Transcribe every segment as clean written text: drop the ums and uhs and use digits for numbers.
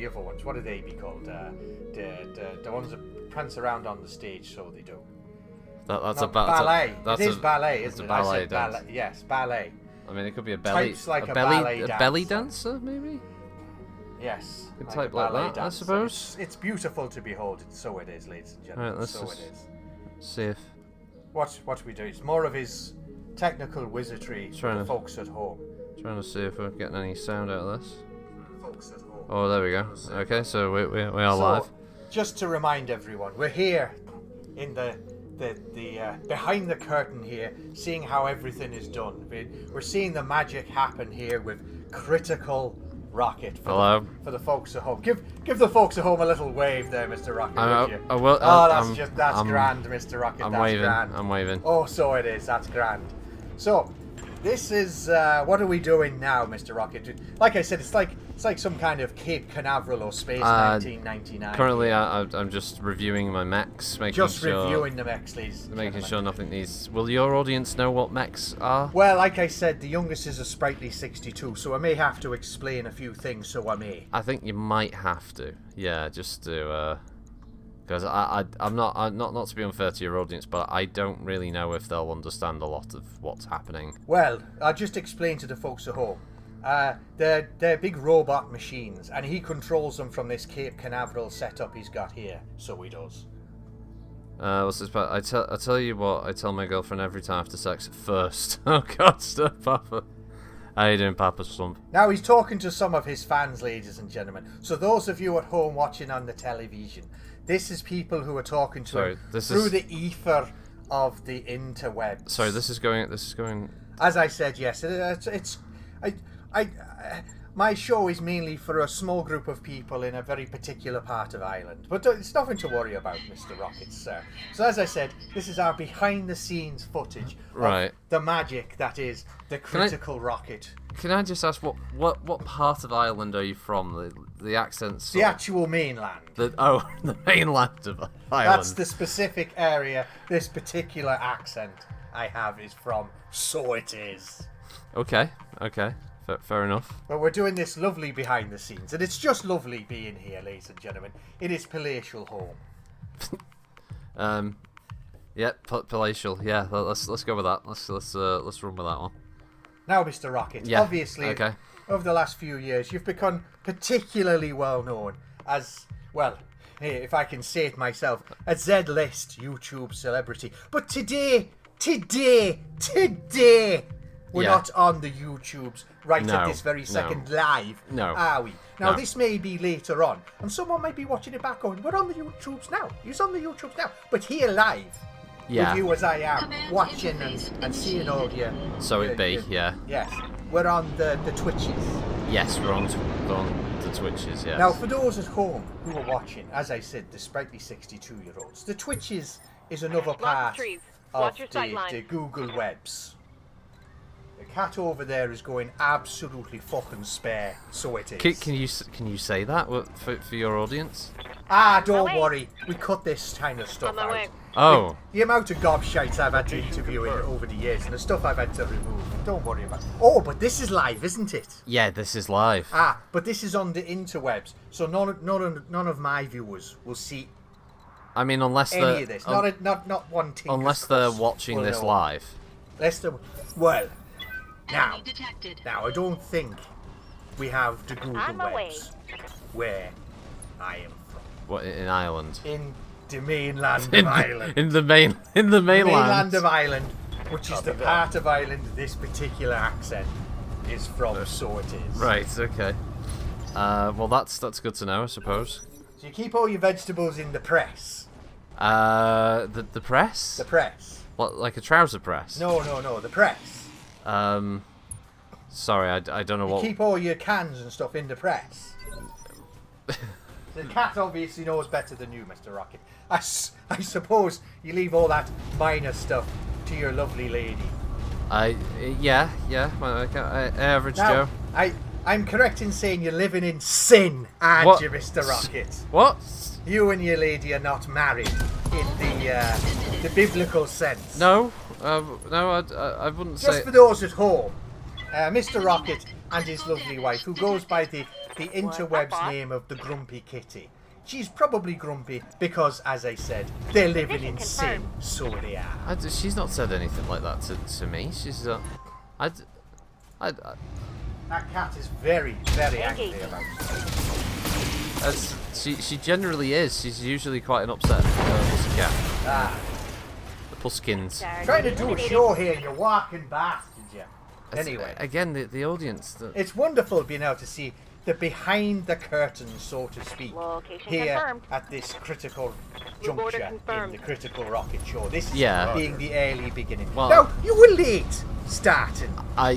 the other ones. What do they be called? The ones that prance around on the stage, so they do. That's Not a ballet. That's it is a, ballet, it's isn't a it? ballet I said dance. ballet. Yes, ballet. I mean, it could be a belly. Types like a belly ballet dancer, maybe. Yes. Could like type a like ballet that, dancer. I suppose. It's beautiful to behold. So it is, ladies and gentlemen. Right, let's so just it is. see if. What we do? It's more of his technical wizardry for the folks at home. Trying to see if we're getting any sound out of this. Folks at home. Oh, there we go. Okay, so we are live. Just to remind everyone, we're here in the behind the curtain here, seeing how everything is done. We're seeing the magic happen here with Critical Rocket. For the folks at home. Give the folks at home a little wave there, Mr. Rocket. Would you? I will. That's grand, Mr. Rocket. I'm that's waving. Grand. I'm waving. Oh, so it is. That's grand. So, this is what are we doing now, Mr. Rocket? Like I said, it's like some kind of Cape Canaveral or Space 1999. Currently, I'm just reviewing my mechs, reviewing the mechs, please. Making sure nothing needs. Will your audience know what mechs are? Well, like I said, the youngest is a sprightly 62, so I may have to explain a few things. So I may. I think you might have to. Yeah, just to. Because I'm not to be unfair to your audience, but I don't really know if they'll understand a lot of what's happening. Well, I'll just explain to the folks at home. They're big robot machines, and he controls them from this Cape Canaveral setup he's got here. So he does. What's this part? I tell you what, I tell my girlfriend every time after sex first. Oh God, stop, Papa. How you doing, Papa Slump? Now he's talking to some of his fans, ladies and gentlemen. So those of you at home watching on the television, this is people who are talking to him through the ether of the interwebs. Sorry, this is going. As I said, yes, my show is mainly for a small group of people in a very particular part of Ireland. But it's nothing to worry about, Mr. Rocket, sir. So as I said, this is our behind-the-scenes footage of the magic that is the Critical Rocket. Can I just ask, what part of Ireland are you from? The accents? The actual mainland. The mainland of Ireland. That's the specific area this particular accent I have is from. So it is. Okay. Fair enough. But we're doing this lovely behind the scenes, and it's just lovely being here, ladies and gentlemen. It is palatial home. Yeah, palatial. Yeah, let's go with that. Let's run with that one. Now, Mr. Rocket, obviously, over the last few years, you've become particularly well known as, well, if I can say it myself, a Z-list YouTube celebrity. But today, we're not on the YouTubes at this very second live, are we? Now, this may be later on, and someone might be watching it back going, we're on the YouTubes now. He's on the YouTubes now. But here live, with you as I am, watching and seeing all your... So it be, yeah. Yes. We're on the Twitches. Yes, we're on the Twitches, yes. Now, for those at home who are watching, as I said, the sprightly 62-year-olds, the Twitches is another part of the Google webs. The cat over there is going absolutely fucking spare, so it is. Can you say that for your audience? Don't worry. We cut this kind of stuff out. Oh. The amount of gobshites I've had to interview over the years and the stuff I've had to remove. Don't worry about it. Oh, but this is live, isn't it? Yeah, this is live. But this is on the interwebs, so none of my viewers will see. I mean, unless any of this. Not one thing. Unless they're watching this live. Now, I don't think we have the Google webs where I am from. What, in Ireland? In the mainland of Ireland. In the mainland. The mainland of Ireland, which is the part of Ireland this particular accent is from, so it is. Right, okay. Well, that's good to know, I suppose. So you keep all your vegetables in the press. The press? The press. What, like a trouser press? No, the press. Sorry, I don't know what... You keep all your cans and stuff in the press. The cat obviously knows better than you, Mr. Rocket. I suppose you leave all that minor stuff to your lovely lady. Yeah, average Joe. I'm correct in saying you're living in sin, aren't you, Mr. Rocket? What? You and your lady are not married in the biblical sense. No, I wouldn't say... Just for those at home, Mr. Rocket and his lovely wife, who goes by the the interwebs name of the Grumpy Kitty. She's probably grumpy because, as I said, they're living in sin, so they are. She's not said anything like that to me. She's That cat is very, very angry about it. She generally is. She's usually quite an upset pussycat. Ah. The puskins. Trying to do a show here, you walking bastard, you. Anyway. Again, the audience. It's wonderful being able to see the behind the curtain, so to speak, Location here confirmed. at this critical juncture in the Critical Rocket Show. This being the early beginning. Well, now, you were late starting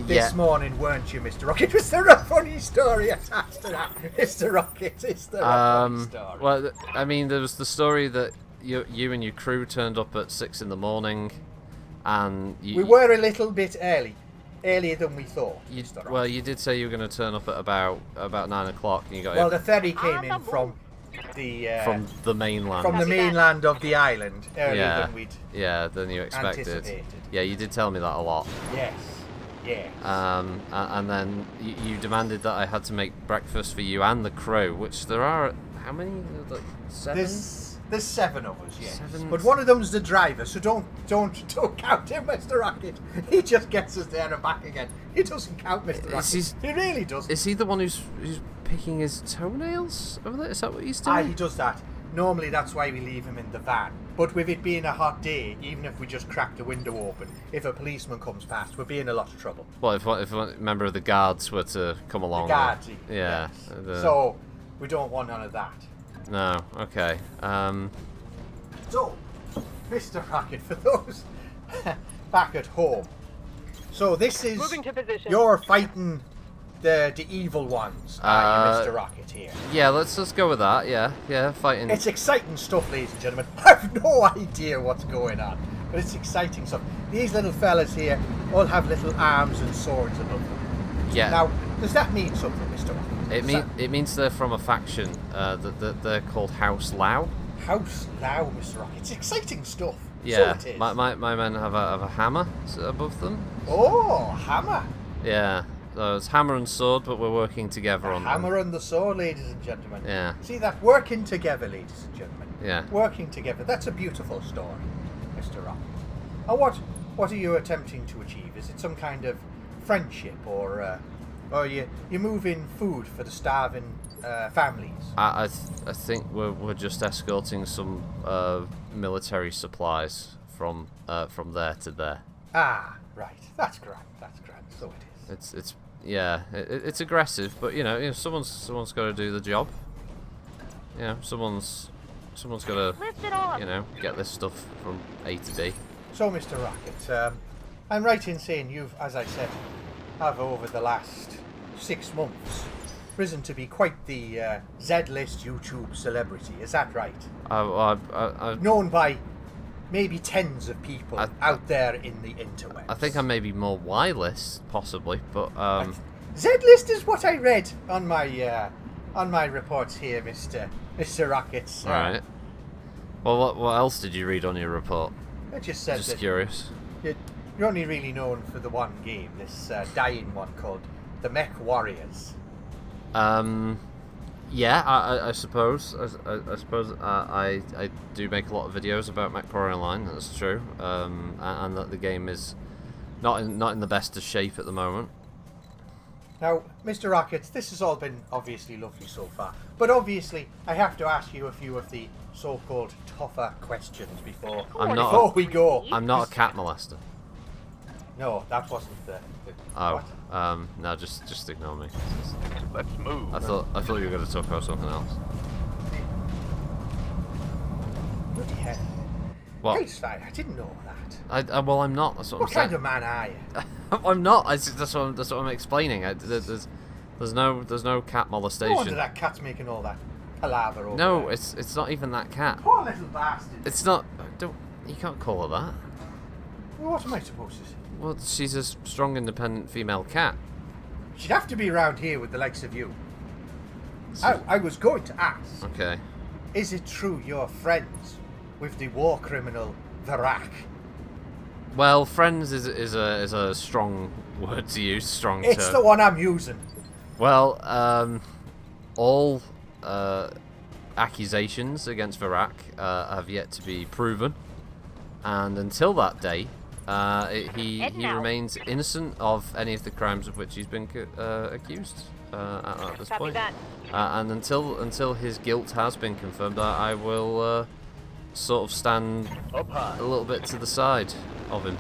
this yeah. morning, weren't you, Mr. Rocket? Was there a funny story attached to that, Mr. Rocket? Is there a funny story? Well, I mean, there was the story that you and your crew turned up at 6 in the morning, and we were a little bit earlier than we thought. Well, you did say you were going to turn up at about 9 o'clock, and you got the ferry came in from the mainland. From the mainland of the island earlier than we'd than you expected. anticipated. Yeah, you did tell me that a lot. Yes. And then you demanded that I had to make breakfast for you and the crew, which there are how many? Like 7. There's 7 of us, yes. 7. But one of them's the driver, so don't count him, Mr. Rocket. He just gets us there and back again. He doesn't count, Mr. Rocket. He really doesn't. Is he the one who's picking his toenails over there? Is that what he's doing? He does that. Normally that's why we leave him in the van. But with it being a hot day, even if we just crack the window open, if a policeman comes past, we'll be in a lot of trouble. Well, if a member of the guards were to come along. The guards, yeah. Yes. So, we don't want none of that. No, okay. So, Mr. Rocket, for those back at home, so this is Moving to position. You're fighting the evil ones, are you, Mr. Rocket here? Yeah, let's go with that. Yeah, fighting. It's exciting stuff, ladies and gentlemen. I have no idea what's going on, but it's exciting stuff. These little fellas here all have little arms and swords above them. Yeah. Now, does that mean something, Mr. Rocket? It means they're from a faction that they're called House Lao. House Lao, Mr. Rocket. It's exciting stuff. Yeah, so it is. my men have a hammer above them. Oh, hammer. Yeah, so it's hammer and sword, but we're working together on hammer and the sword, ladies and gentlemen. Yeah. See that? Working together, ladies and gentlemen. Yeah. Working together. That's a beautiful story, Mr. Rocket. And what are you attempting to achieve? Is it some kind of friendship, or you moving food for the starving families? I think we're just escorting some military supplies from there to there. Ah, right. That's grand. So it is. It's aggressive, but someone's got to do the job. Someone's got to get this stuff from A to B. So, Mr. Rocket, I'm right in saying you've, as I said, have over the last 6 months risen to be quite the Z-list YouTube celebrity. Is that right? Known by maybe tens of people out there in the interwebs. I think I may be more Y-list, possibly, but Z-list is what I read on my reports here, Mr. Rockets. All right. Well, what else did you read on your report? I just said just that curious. You're only really known for the one game, this dying one called the MechWarriors. Yeah, I suppose. I suppose I do make a lot of videos about MechWarrior Online. That's true. And that the game is not in the best of shape at the moment. Now, Mr. Rockets, this has all been obviously lovely so far, but obviously I have to ask you a few of the so-called tougher questions before we go. I'm not a cat molester. No, that wasn't the Oh, what? No, just ignore me. Let's move. I thought you were going to talk about something else. Bloody hell. What? Hey, Sly, I didn't know that. Well, I'm not. That's what I'm saying. What kind of man are you? I'm not. That's what I'm explaining. There's no cat molestation. No wonder that cat's making all that palaver over No, there. it's not even that cat. Poor little bastard. It's not. You can't call her that. Well, what am I supposed to say? Well, she's a strong, independent female cat. She'd have to be around here with the likes of you. I was going to ask. Okay. Is it true you're friends with the war criminal Varak? Well, friends is a strong word to use. Strong. It's the one I'm using. Well, all accusations against Virac have yet to be proven, and until that day, he remains innocent of any of the crimes of which he's been accused at this point. And until his guilt has been confirmed, I will sort of stand a little bit to the side of him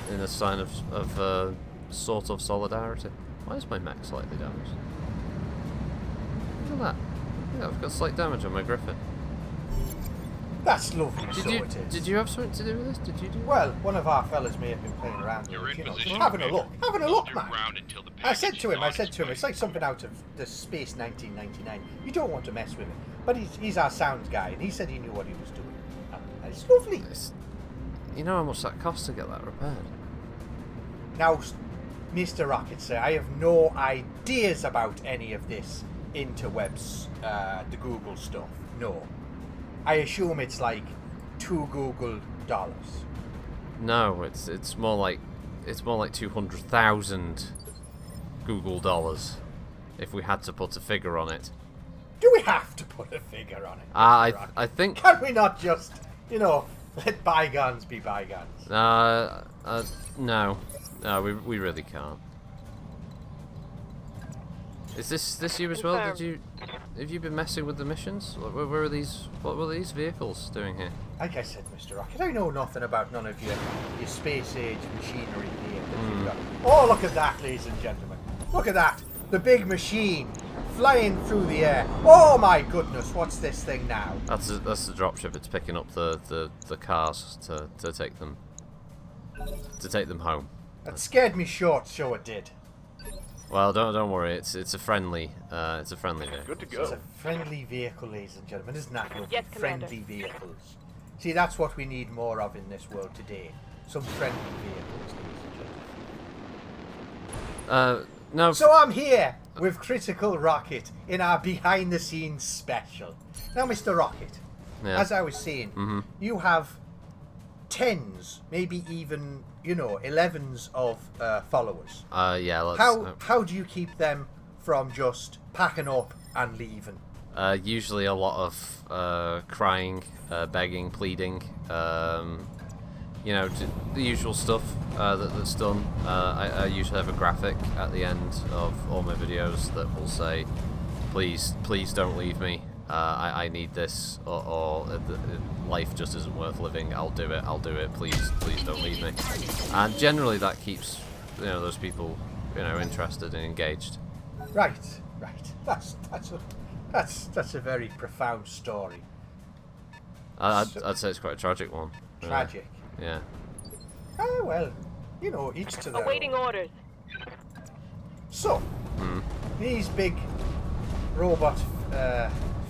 in a sign of sort of solidarity. Why is my mech slightly damaged? Look at that. Yeah, I've got slight damage on my Griffin. That's lovely, so it is. Did you have something to do with this? Did you do? Well, one of our fellas may have been playing around with it, just having a look. Having a look, man. I said to him, it's like something out of the Space 1999. You don't want to mess with it. But he's our sound guy, and he said he knew what he was doing. And it's lovely. You know how much that costs to get that repaired? Now, Mr. Rocket, sir, I have no ideas about any of this interwebs, the Google stuff. No. I assume it's like $2 Google. No, it's more like 200,000 Google dollars, if we had to put a figure on it. Do we have to put a figure on it? I think. Can we not just, let bygones be bygones? No, we really can't. Is this you as well? Have you been messing with the missions? What were these vehicles doing here? Like I said, Mr. Rocket, I know nothing about none of your space age machinery here that you've got. Oh, look at that, ladies and gentlemen. Look at that. The big machine flying through the air. Oh my goodness, what's this thing now? That's the dropship. It's picking up the cars to take them home. That scared me short, so it did. Well, don't worry. It's a friendly vehicle. Good to go. It's a friendly vehicle, ladies and gentlemen. Isn't that lovely? Yes, Commander. Friendly vehicles. See, that's what we need more of in this world today. Some friendly vehicles, ladies and gentlemen. No. So I'm here with Critical Rocket in our behind-the-scenes special. Now, Mr. Rocket, as I was saying, you have tens, maybe even 11s of followers. Yeah. How do you keep them from just packing up and leaving? Usually a lot of crying, begging, pleading. The usual stuff that's done. I usually have a graphic at the end of all my videos that will say, please don't leave me. I need this, or life just isn't worth living. I'll do it. Please don't leave me. And generally that keeps those people interested and engaged. Right. That's a very profound story. I'd say it's quite a tragic one. Tragic. Yeah. Ah, well, each to their Awaiting own. orders. So, these big robot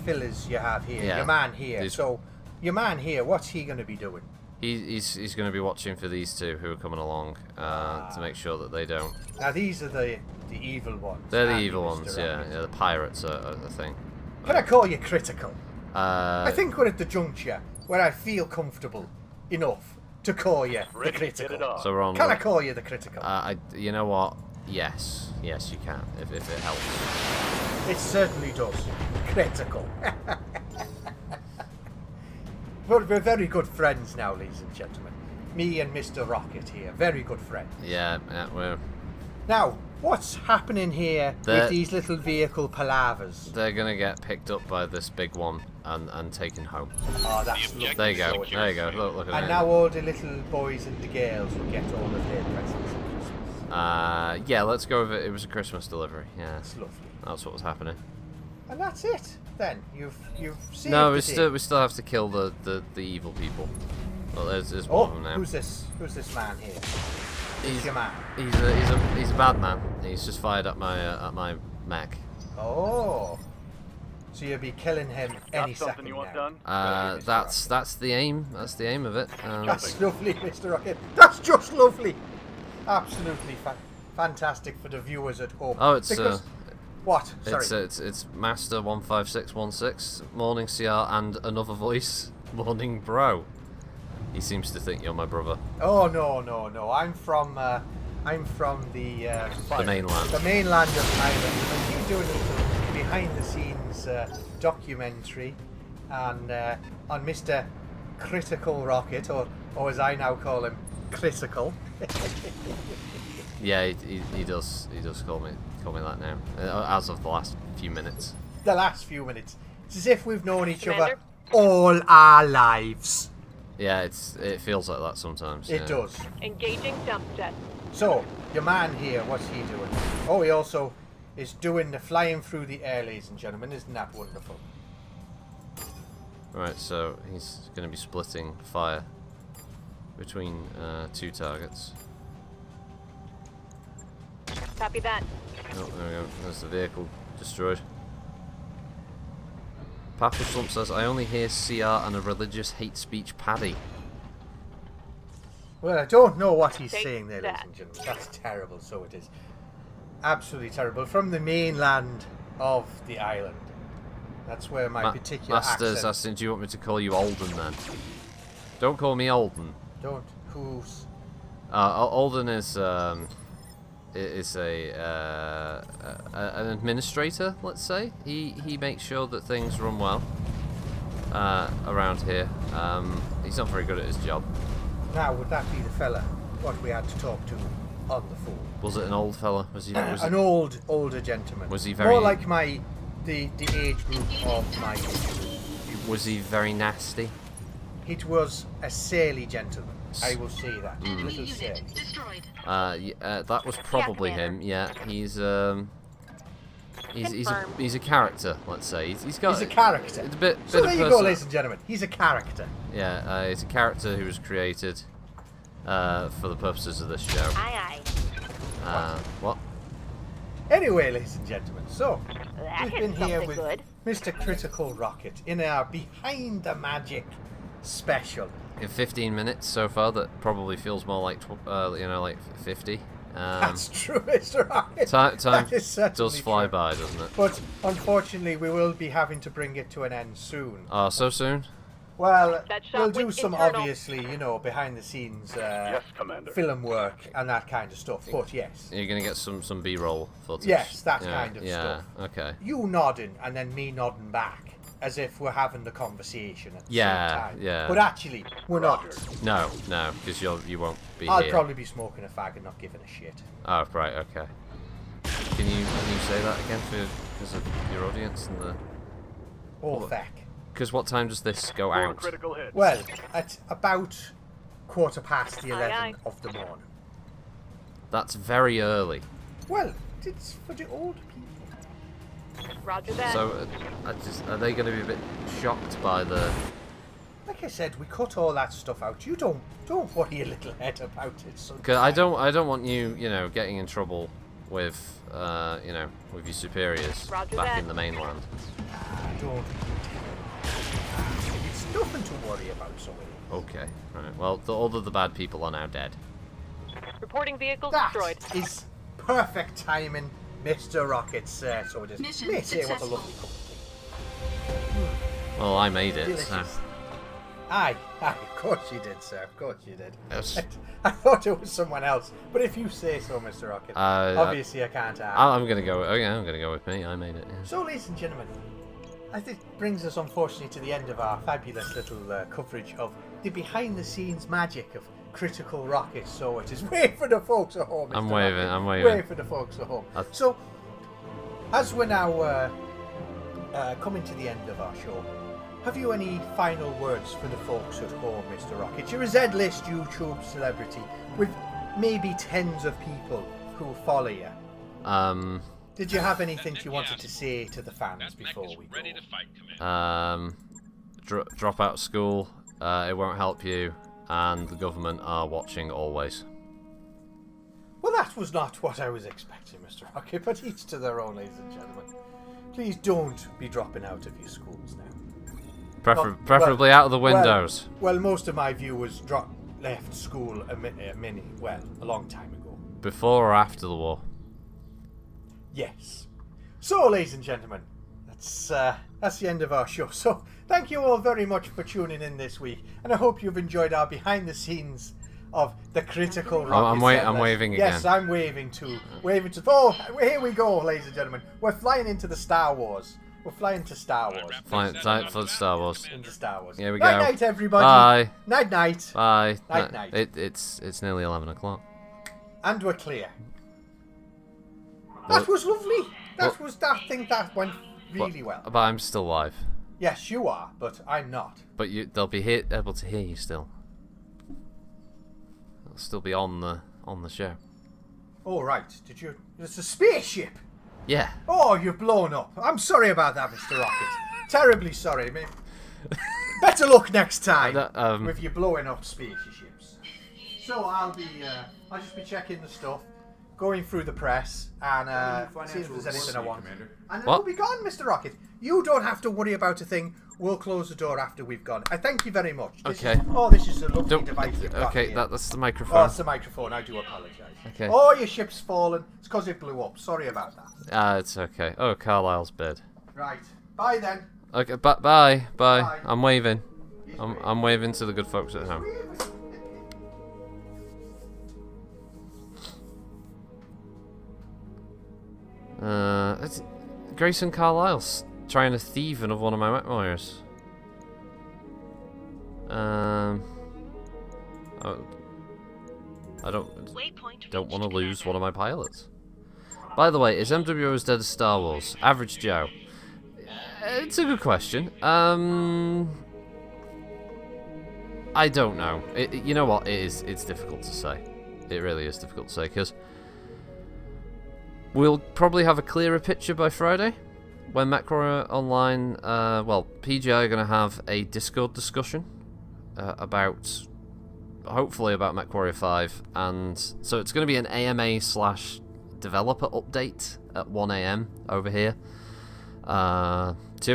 fillers you have here, your man here. So, your man here, what's he going to be doing? He's going to be watching for these two who are coming along to make sure that they don't. Now, these are the evil ones. They're the evil ones, yeah. The pirates are the thing. Can I call you Critical? I think we're at the juncture where I feel comfortable enough to call you the Critical. So we're on. Can I call you the Critical? You know what? Yes, you can, if it helps. It certainly does. Critical. But we're very good friends now, ladies and gentlemen. Me and Mr. Rocket here, very good friends. Yeah, we're. Now, what's happening here with these little vehicle palavers? They're gonna get picked up by this big one and taken home. Oh, that's lovely. There you go. There you go. Look at it. And now all the little boys and the girls will get all of their presents at Christmas. Yeah, let's go with it. It was a Christmas delivery. Yeah, That's lovely. that's what was happening. And that's it. Then you've saved No, the day. we still have to kill the evil people. Well, there's one of them now. Who's this man here? He's your man. He's a bad man. He's just fired at my mech. Oh, so you'll be killing him any second you want now. done? That's the aim. That's the aim of it. That's lovely, Mr. Rocket. That's just lovely. Absolutely fantastic for the viewers at home. Oh, it's because, what? Sorry. It's Master 15616, Morning CR, and another voice, Morning Bro. He seems to think you're my brother. Oh no! I'm from I'm from the mainland. The mainland of Ireland. And he's doing a little behind-the-scenes documentary on Mr. Critical Rocket, or as I now call him, Critical. Yeah, he does call me that now, as of the last few minutes. The last few minutes. It's as if we've known each other all our lives. Yeah, it feels like that sometimes. It does. Engaging jump jet. So, your man here, what's he doing? Oh, he also is doing the flying through the air, ladies and gentlemen. Isn't that wonderful? Right, so he's going to be splitting fire between 2 targets. Copy that. Oh, there we go. There's the vehicle destroyed. Papa Slump says, I only hear CR and a religious hate speech Paddy. Well, I don't know what he's saying there, ladies and gentlemen. That's terrible, so it is. Absolutely terrible. From the mainland of the island. That's where my particular Master's asking, do you want me to call you Alden then? Don't call me Alden. Don't. Who's... Alden is an administrator, let's say. He makes sure that things run well around here. He's not very good at his job. Now, would that be the fella what we had to talk to on the phone? Was it an old fella? Was he an older gentleman? Was he very... More like the age group of my... Was he very nasty? It was a surly gentleman. I will say that. Little surly. That was probably him. Yeah, he's a character. Let's say he's a character. It's a bit. So there you go, ladies and gentlemen. He's a character. Yeah, he's a character who was created for the purposes of this show. Aye. What? Anyway, ladies and gentlemen, so we've been here with good. Mr. Critical Rocket in our Behind the Magic special. In 15 minutes so far, that probably feels more like like 50. That's true, Mr. Rocket. Time does fly by, doesn't it? But unfortunately, we will be having to bring it to an end soon. So soon? Well, we'll do some obviously, behind the scenes film work and that kind of stuff. But yes, you're gonna get some B-roll footage. Yes, that kind of stuff. Yeah. Okay. You nodding and then me nodding back, as if we're having the conversation at the same time. Yeah. But actually, we're not. No, because you won't be I'll here. probably be smoking a fag and not giving a shit. Oh, right, okay. Can you say that again because of your audience and the... Or feck. Because what time does this go out? Well, at about 11:15 of the morning. That's very early. Well, it's for the old people. Roger that. So, are they going to be a bit shocked by the... Like I said, we cut all that stuff out. You don't worry a little head about it. Because I don't want you, getting in trouble with, with your superiors back in the mainland. Don't. It's nothing to worry about, so Okay, right. Well, all of the bad people are now dead. Reporting vehicle that destroyed. Is perfect timing, Mr. Rocket, sir. So it is. Mission Say what a lovely company. Well, I made it. So. Aye, of course you did, sir. Of course you did. Yes. I thought it was someone else, but if you say so, Mr. Rocket, obviously I can't ask. I'm gonna go. Oh yeah, I'm gonna go with me. I made it. Yeah. So, ladies and gentlemen, I think brings us unfortunately to the end of our fabulous little coverage of the behind-the-scenes magic of Critical Rocket. So it is wait for the folks at home. I'm Mr. waving. Rocket. I'm waving. Wait for the folks at home. So, as we're now coming to the end of our show, have you any final words for the folks at home, Mr. Rocket? You're a Z-list YouTube celebrity with maybe tens of people who follow you. Did you have anything you wanted to say to the fans before we go? Drop out of school. It won't help you, and the government are watching always. Well, that was not what I was expecting, Mr. Rocket, but each to their own, ladies and gentlemen. Please don't be dropping out of your schools now. Preferably out of the windows. Well, most of my viewers left school a long time ago. Before or after the war? Yes. So, ladies and gentlemen, that's the end of our show. So, thank you all very much for tuning in this week, and I hope you've enjoyed our behind-the-scenes of the critical I'm rocket I'm settlers. waving Yes, again. I'm waving too. Waving to. Oh, here we go, ladies and gentlemen. We're flying into the Star Wars. We're flying to Star Wars. Fine, time for Star Wars. Into Star Wars. Here we night go. night, everybody. Bye. Night night. Bye. Night, No, night. It's nearly 11 o'clock. And we're clear. That was lovely. I think that went really well. But I'm still live. Yes, you are, but I'm not. But they'll be able to hear you still. They'll still be on the show. Oh, right. Did you... It's a spaceship. Yeah. Oh, you've blown up. I'm sorry about that, Mr. Rocket. Terribly sorry. Better luck next time with you blowing up spaceships. So I'll just be checking the stuff, going through the press, and seeing if there's anything I want. Commander. And then What? we'll be gone, Mr. Rocket. You don't have to worry about a thing. We'll close the door after we've gone. I thank you very much. This Okay. This is a lovely device you've got Okay, here. that's the Oh, microphone. it's the microphone. I do apologise. Okay. Oh, your ship's fallen. It's because it blew up. Sorry about that. It's okay. Oh, Carlisle's bed. Right. Bye then. Okay, bye. Bye. I'm waving. He's I'm waving to the good folks at home. It's Grayson Carlisle's trying to thieve another one of my MechWarriors. I don't want to lose one of my pilots. By the way, is MWO as dead as Star Wars? Average Joe. It's a good question. I don't know. You know what? It's difficult to say. It really is difficult to say, because we'll probably have a clearer picture by Friday when MechWarrior Online, PGI are going to have a Discord discussion hopefully about MechWarrior 5, and so it's going to be an AMA/developer update at 1 AM over here, 2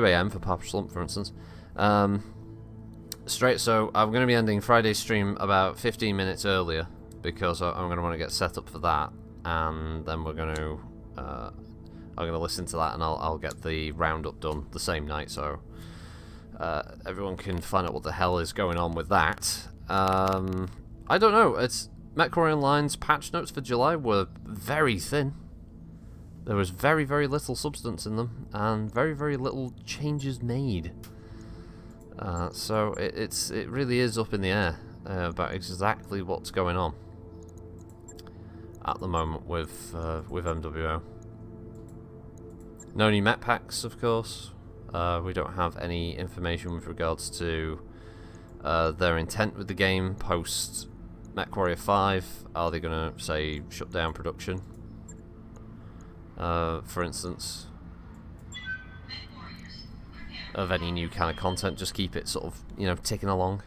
AM for Papa Slump, for instance. So I'm going to be ending Friday's stream about 15 minutes earlier, because I'm going to want to get set up for that, and then we're going to I'm going to listen to that, and I'll get the roundup done the same night, so everyone can find out what the hell is going on with that. I don't know. It's MechWarrior Online's patch notes for July were very thin. There was very, very little substance in them, and very, very little changes made. So it really is up in the air about exactly what's going on at the moment with MWO. No new mech packs, of course. We don't have any information with regards to their intent with the game post MechWarrior 5. Are they going to, say, shut down production? For instance, of any new kind of content, just keep it sort of, ticking along.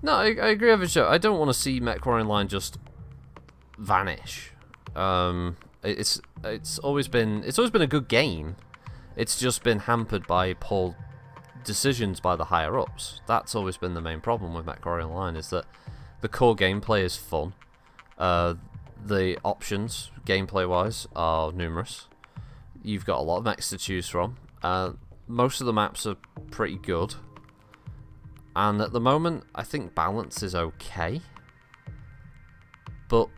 No, I agree with the show. I don't want to see MechWarrior Online just vanish. It's always been a good game. It's just been hampered by poor decisions by the higher ups. That's always been the main problem with MechWarrior Online, is that the core gameplay is fun. The options, gameplay-wise, are numerous. You've got a lot of mechs to choose from. Most of the maps are pretty good. And at the moment, I think balance is okay. But,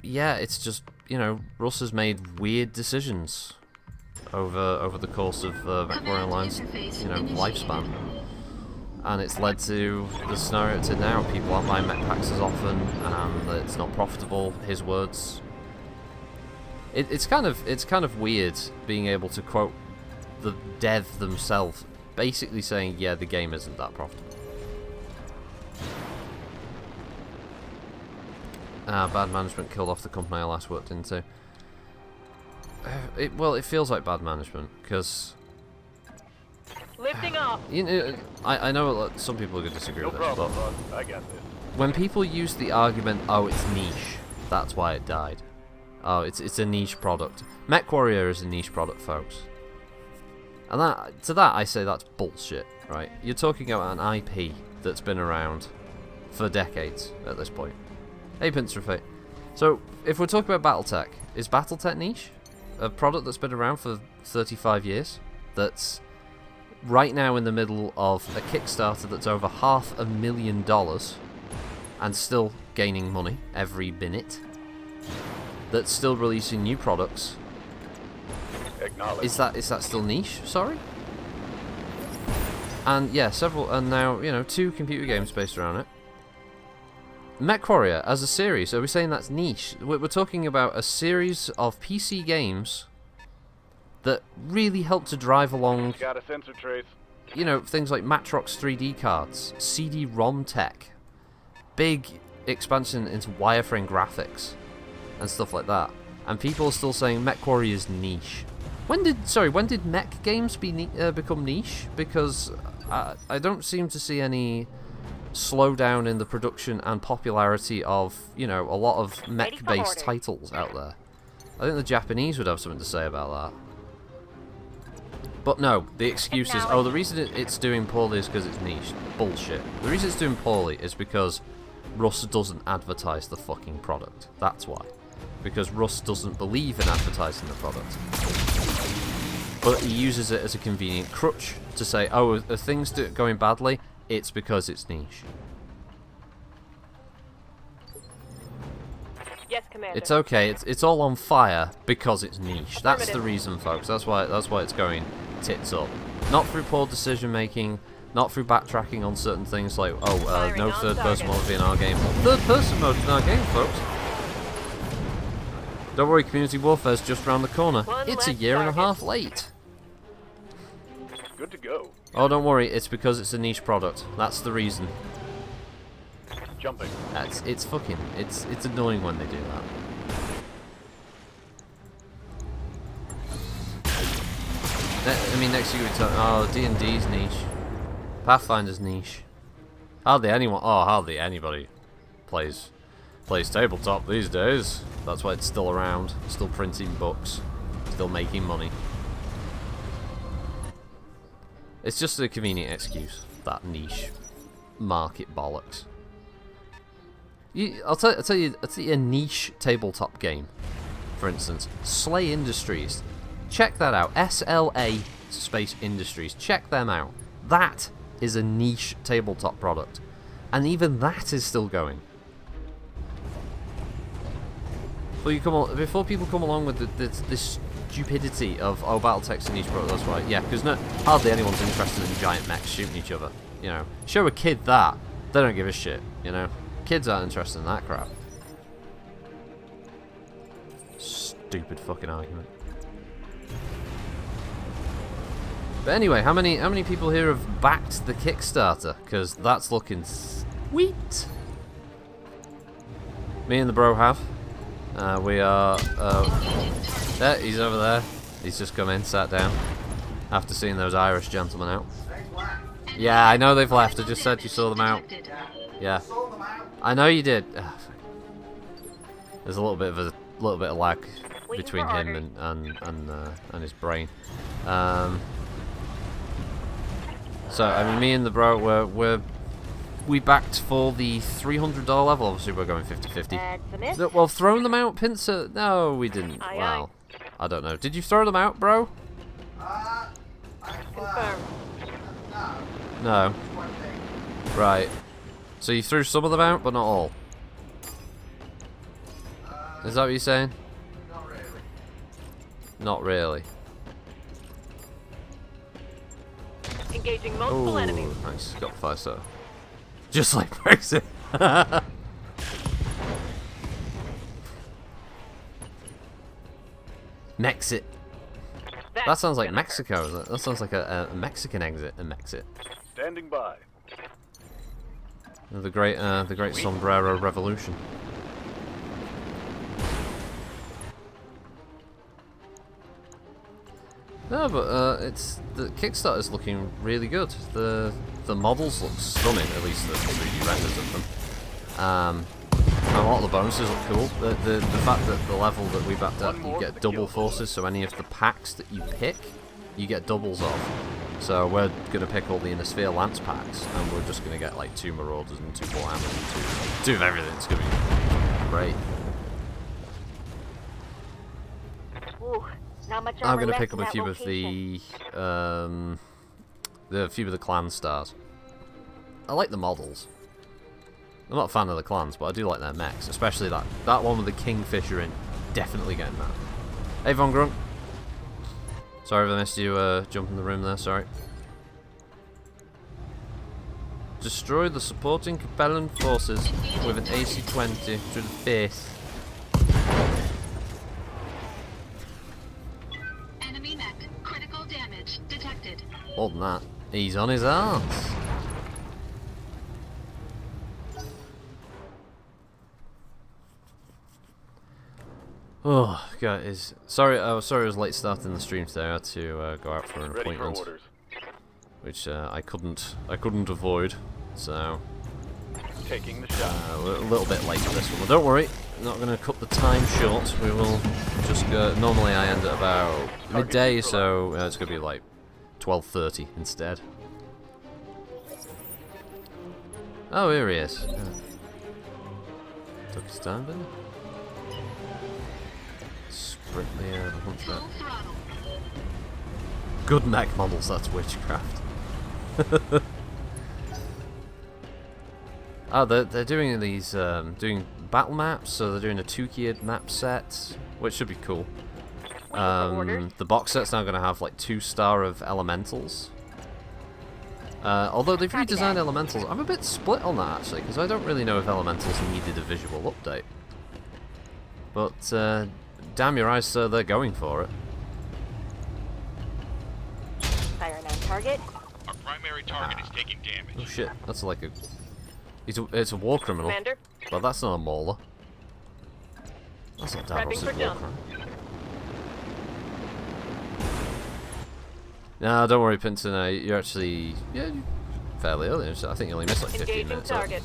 yeah, it's just, Russ has made weird decisions over the course of MechWarrior Online's, lifespan. And it's led to the scenario it's in now. People aren't buying mech packs as often, and it's not profitable, his words. It's kind of weird being able to quote the dev themselves, basically saying, yeah, the game isn't that profitable. Bad management killed off the company I last worked into. It feels like bad management, because Lifting off. I know some people are going to disagree with this, but I got this. when people use the argument, oh, it's niche, that's why it died. Oh, it's a niche product. MechWarrior is a niche product, folks. And to that I say that's bullshit, right? You're talking about an IP that's been around for decades at this point. Hey, Pincerfate. So, if we're talking about Battletech, is Battletech niche? A product that's been around for 35 years? That's right now in the middle of a Kickstarter that's over $500,000 and still gaining money every minute, that's still releasing new products. Is that still niche? Sorry? And yeah, several, and now, you know, 2 computer games based around it. MechWarrior as a series, are we saying that's niche? We're talking about a series of PC games that really help to drive along, Got a sensor trace. you know, things like Matrox 3D cards, CD-ROM tech, big expansion into wireframe graphics, and stuff like that. And people are still saying MechWarrior is niche. When did mech games become niche? Because I don't seem to see any slowdown in the production and popularity of, you know, a lot of mech-based titles out there. I think the Japanese would have something to say about that. But no, the excuse is, oh, the reason it's doing poorly is because it's niche. Bullshit. The reason it's doing poorly is because Russ doesn't advertise the fucking product. That's why. Because Russ doesn't believe in advertising the product. But he uses it as a convenient crutch to say, oh, are things going badly? It's because it's niche. Yes, Commander. It's okay. It's all on fire because it's niche. That's the reason, folks. That's why it's going tits up. Not through poor decision making. Not through backtracking on certain things like, oh, no third-person mode in our game. Third-person mode in our game, folks. Don't worry, Community Warfare's just around the corner. It's a year and a half late. Good to go. Oh, don't worry, it's because it's a niche product. That's the reason. Jumping. It's fucking, it's annoying when they do that. I mean, next year we talk, oh, D&D's niche. Pathfinder's niche. Hardly anybody plays tabletop these days. That's why it's still around, still printing books, still making money. It's just a convenient excuse, that niche market bollocks. I'll tell you a niche tabletop game, for instance, Slay Industries. Check that out. SLA Space Industries. Check them out. That is a niche tabletop product, and even that is still going. Before people come along with this stupidity of, oh, Battletech's a niche product, that's right. Yeah, because hardly anyone's interested in giant mechs shooting each other. You know, show a kid that, they don't give a shit. You know, kids aren't interested in that crap. Stupid fucking argument. But anyway, how many people here have backed the Kickstarter? Because that's looking sweet. Me and the bro have. We are. There, he's over there. He's just come in, sat down. After seeing those Irish gentlemen out. Yeah, I know they've left. I just said you saw them out. Yeah, I know you did. There's a little bit of lag between him and his brain. So I mean, me and the bro we backed for the $300 level. Obviously, we're going 50-50. Well, throwing them out, Pincer? No, we didn't. Well, I don't know. Did you throw them out, bro? Confirm. No. Right. So you threw some of them out, but not all. Is that what you're saying? Not really. Not really. Engaging multiple enemies. Nice. Got the 5-star. Just like Brexit. Mexit. That sounds like Mexico. That sounds like a Mexican exit. A Mexit. Standing by. The great Sombrero Revolution. No, but the Kickstarter's looking really good. The models look stunning, at least the 3D renders of them. And a lot of the bonuses look cool. The fact that the level that we backed at, you get double forces, so any of the packs that you pick, you get doubles of. So we're gonna pick all the Inner Sphere Lance packs, and we're just gonna get like 2 Marauders and 2 Warhammers and 2 of everything. It's gonna be great. Ooh, not much I'm armor gonna left pick up in a that few of location. the a few of the clan stars. I like the models. I'm not a fan of the clans, but I do like their mechs, especially that one with the Kingfisher in. Definitely getting that. Hey, Von Grunk. Sorry if I missed you jump in the room there, sorry. Destroy the supporting Capellan forces with an AC-20 through the face. Enemy mech. Critical damage detected. More than that, he's on his arse. Oh, God, sorry I was late starting the stream today. I had to go out for an Ready for appointment, orders. which I couldn't avoid. So Taking the shot. we're a little bit late for this one. But don't worry, I'm not going to cut the time short. We will just go. Normally I end at about midday, so it's going to be like 12:30 instead. Oh, here he is. Yeah. Took his time, didn't he? Sprint the hunchback. Full throttle. Good mech models, that's witchcraft. Oh, they're doing these, doing battle maps, so they're doing a 2-tiered map set, which should be cool. The box set's now going to have like 2-star of elementals. Although they've redesigned elementals, I'm a bit split on that actually, because I don't really know if elementals needed a visual update. But damn your eyes, sir, they're going for it. Siren on target. Our primary target is taking damage. Oh shit, that's like a... It's a war criminal. Commander. But that's not a mauler. That's not Prepping Davros' for war jump. criminal. No, don't worry, Pinton. You're actually... Yeah, you're fairly early. So I think you only missed like 15 Engaging minutes. target.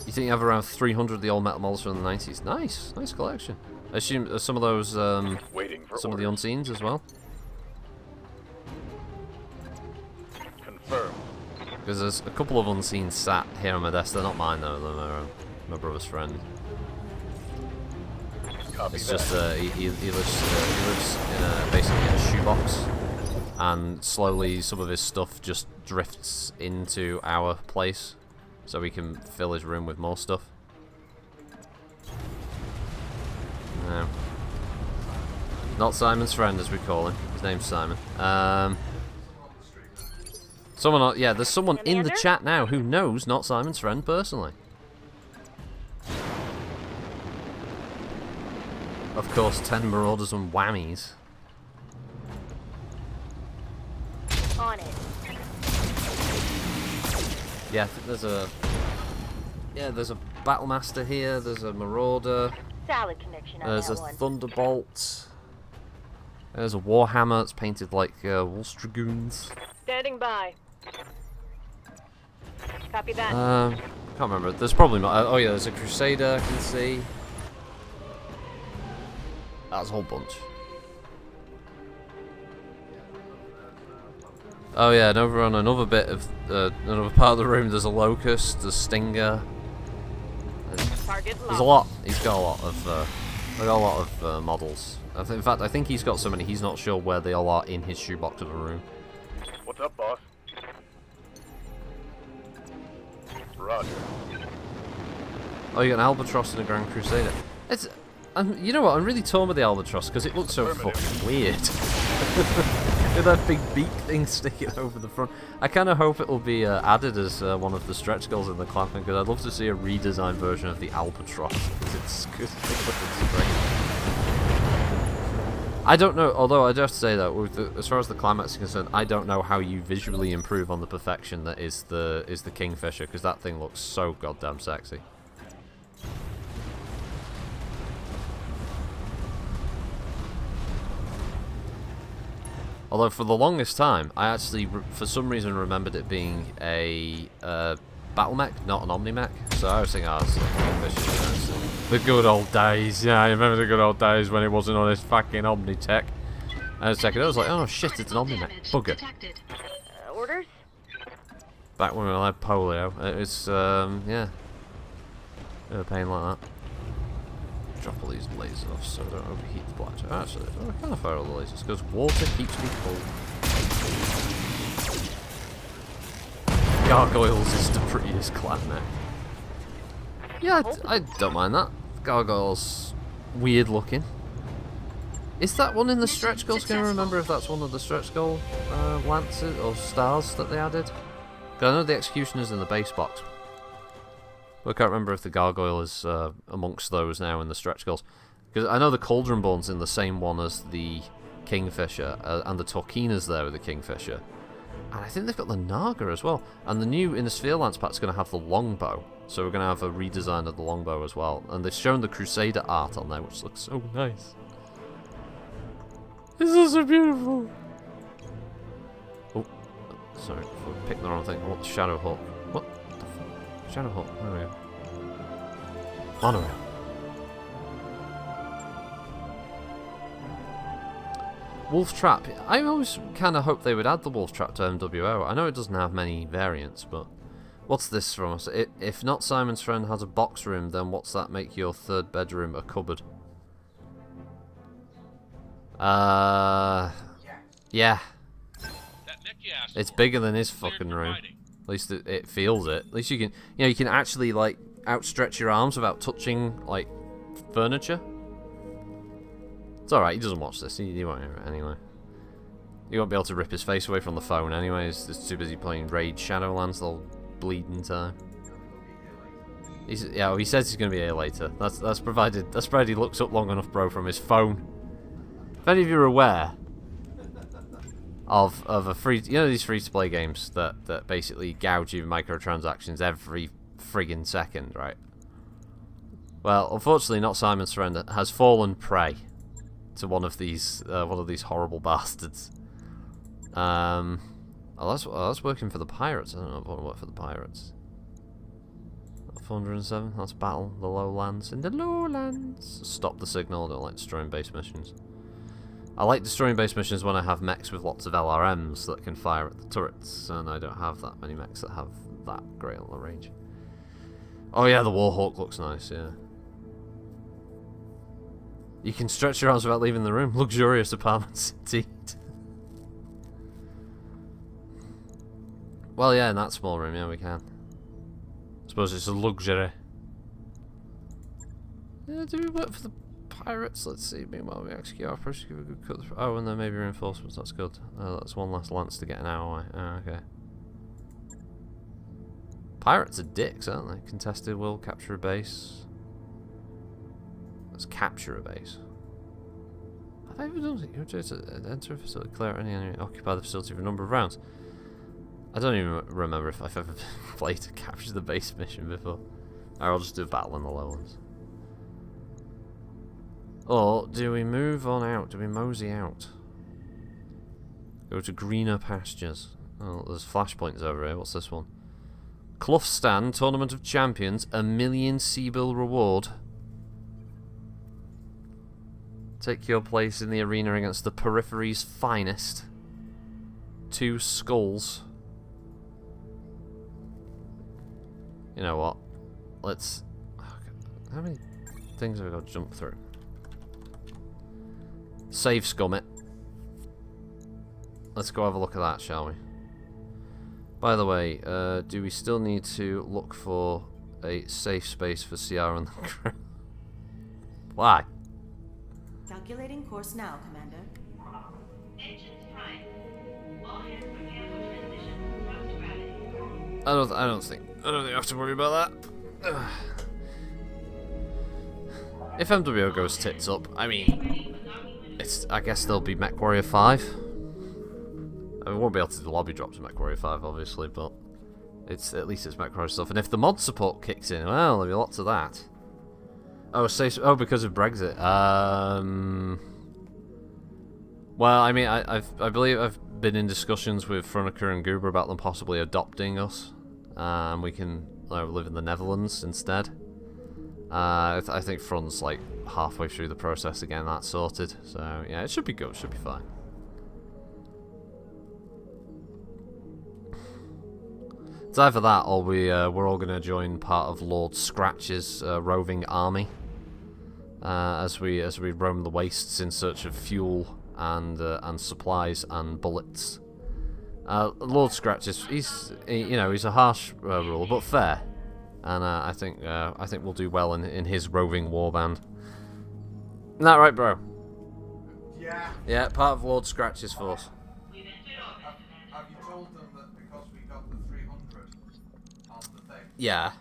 You think you have around 300 of the old metal models from the 90s? Nice. Nice collection. I assume some of those... Waiting for some of the orders. unseens as well? Confirmed. Because there's a couple of unseens sat here on my desk. They're not mine though, they're my brother's friend. Copy It's that. just he lives in basically in a shoebox, and slowly some of his stuff just drifts into our place, so we can fill his room with more stuff. No. Not Simon's friend, as we call him. His name's Simon. Someone, yeah, there's someone in the Commander? chat now who knows Not Simon's friend personally. Of course, 10 marauders and whammies. On it. Yeah, I think there's a... Yeah, there's a battle master here. There's a marauder. Solid connection on There's that a one. thunderbolt. There's a warhammer. It's painted like Wolf's Dragoons. Standing by. Copy that. Can't remember. There's probably not. Oh yeah, there's a crusader. I can see. That's a whole bunch. Oh yeah, and over on another bit of another part of the room, there's a locust, a stinger. Target There's a lot. He's got a lot of models. In fact, I think he's got so many he's not sure where they all are in his shoebox of a room. What's up, boss? Roger. Oh, you got an albatross and a Grand Crusader. It's, you know what? I'm really torn with the albatross because it looks so fucking weird. With that big beak thing sticking over the front. I kind of hope it'll be added as one of the stretch goals in the clapping, because I'd love to see a redesigned version of the albatross, because it's great. I don't know, although I do have to say that as far as the climax is concerned, I don't know how you visually improve on the perfection that is the Kingfisher, because that thing looks so goddamn sexy. Although for the longest time, I actually, for some reason, remembered it being a battle mech, not an omni mech. So I was thinking, oh, it's like the good old days. Yeah, I remember the good old days when it wasn't on this fucking Omnitech. And a second, I was like, oh shit, it's an omni mech. Bugger. Orders? Back when we had polio, it was yeah, a pain like that. drop all these lasers off so I don't overheat the blaster. Actually, I kind of fire all the lasers because water keeps me cold. Gargoyles is the prettiest clan now. Yeah, I don't mind that. Gargoyles, weird looking. Is that one in the stretch goals? Can I remember if that's one of the stretch goal lances or stars that they added? Because I know the Executioner's in the base box. But I can't remember if the Gargoyle is amongst those now in the stretch goals. Because I know the Cauldron Born's in the same one as the Kingfisher, and the Torquina's there with the Kingfisher. And I think they've got the Naga as well. And the new Inner Sphere Lance pack's going to have the longbow. So we're going to have a redesign of the longbow as well. And they've shown the Crusader art on there, which looks so nice. This is so beautiful. Oh, sorry, I picked the wrong thing. I want the Shadow Hawk. What the fuck? Shadow Hawk, there we go. Monorail. Wolf Trap. I always kind of hoped they would add the Wolf Trap to MWO. I know it doesn't have many variants, but... What's this from us? If not Simon's friend has a box room, then what's that make your third bedroom a cupboard? Yeah. It's bigger than his fucking room. At least it feels it. At least you can, you can actually like outstretch your arms without touching like furniture. It's alright, he doesn't watch this. He won't hear it anyway. He won't be able to rip his face away from the phone anyway. He's just too busy playing Raid Shadowlands the whole bleeding time. He says he's going to be here later. That's provided he looks up long enough, bro, from his phone. If any of you are aware of a free, these free-to-play games that basically gouge you microtransactions every friggin' second, right? Well, unfortunately, not Simon's friend has fallen prey to one of these horrible bastards. That's working for the pirates. I don't know if I want to work for the pirates. 407. That's battle the lowlands. In the lowlands. Stop the signal. I don't like destroying base missions. I like destroying base missions when I have mechs with lots of LRMs that can fire at the turrets, and I don't have that many mechs that have that great on the range. Oh yeah, the Warhawk looks nice, yeah. You can stretch your arms without leaving the room. Luxurious apartments, indeed. Well, yeah, in that small room, yeah, we can. I suppose it's a luxury. Yeah, do we work for the pirates? Let's see. Meanwhile, we execute our push. Give a good cut. Oh, and then maybe reinforcements. That's good. That's one less lance to get an hour away. Oh, okay. Pirates are dicks, aren't they? Contested will capture a base. Let's capture a base. Have I ever done it? You to enter a facility, clear any enemy, occupy the facility for a number of rounds. I don't even remember if I've ever played to capture the base mission before. Or I'll just do a battle in the lowlands. Or do we move on out? Do we mosey out? Go to greener pastures. Oh, there's flashpoints over here. What's this one? Clough Stand, Tournament of Champions, $1 million Seabill reward. Take your place in the arena against the periphery's finest. 2 skulls. You know what? Let's... How many things have we got to jump through? Save scum it. Let's go have a look at that, shall we? By the way, do we still need to look for a safe space for Ciara and the crew? Why? Calculating course now, Commander. Engines prime. All hands prepare for transition. Thrust gravity. I don't think I have to worry about that. If MWO goes tits up, I mean, I guess there'll be MechWarrior 5. I mean, we won't be able to do the lobby drops in MechWarrior 5, obviously, but at least it's MechWarrior stuff. And if the mod support kicks in, well, there'll be lots of that. Oh, because of Brexit. Well, I mean, I believe I've been in discussions with Frunica and Goober about them possibly adopting us, and we can live in the Netherlands instead. I think Frun's like halfway through the process of getting that sorted, so yeah, it should be good. It should be fine. It's either that, or we're all going to join part of Lord Scratch's roving army. as we roam the wastes in search of fuel and supplies and bullets. Lord Scratch he's a harsh ruler, but fair, and I think we'll do well in his roving warband. Isn't that right, bro? Yeah. Yeah, part of Lord Scratch's force. Have you told them that because we got the 300 on the thing, Yeah.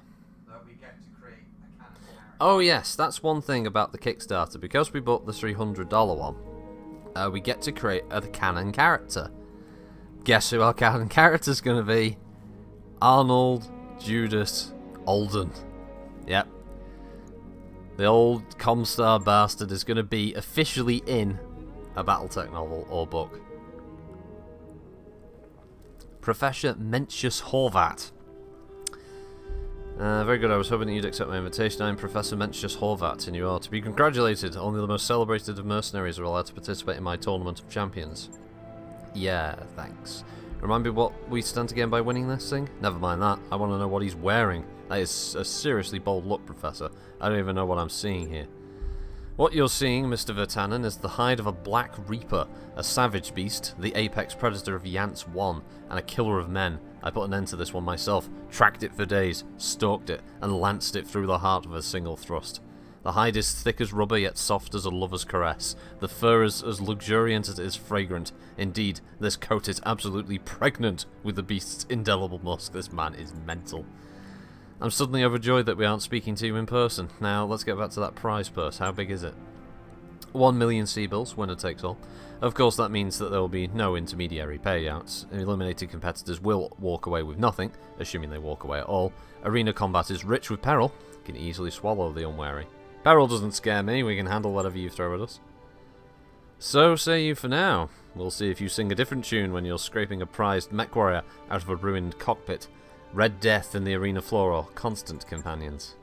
that we get to create a canon character? Oh yes, that's one thing about the Kickstarter. Because we bought the $300 one, we get to create a canon character. Guess who our canon character's going to be? Arnold Judas Alden. Yep. The old Comstar bastard is going to be officially in a Battletech novel or book. Professor Mencius Horvat. Very good, I was hoping that you'd accept my invitation. I'm Professor Mencius Horvat, and you are to be congratulated. Only the most celebrated of mercenaries are allowed to participate in my Tournament of Champions. Yeah, thanks. Remind me what we stand to gain by winning this thing? Never mind that. I want to know what he's wearing. That is a seriously bold look, Professor. I don't even know what I'm seeing here. What you're seeing, Mr. Vertanen, is the hide of a Black Reaper, a savage beast, the apex predator of Yance 1, and a killer of men. I put an end to this one myself, tracked it for days, stalked it, and lanced it through the heart with a single thrust. The hide is thick as rubber, yet soft as a lover's caress. The fur is as luxuriant as it is fragrant. Indeed, this coat is absolutely pregnant with the beast's indelible musk. This man is mental. I'm suddenly overjoyed that we aren't speaking to you in person. Now, let's get back to that prize purse. How big is it? 1 million sea bills, winner takes all. Of course, that means that there will be no intermediary payouts. Eliminated competitors will walk away with nothing, assuming they walk away at all. Arena combat is rich with peril. Can easily swallow the unwary. Peril doesn't scare me, we can handle whatever you throw at us. So say you for now. We'll see if you sing a different tune when you're scraping a prized MechWarrior out of a ruined cockpit. Red Death in the arena floor or constant companions.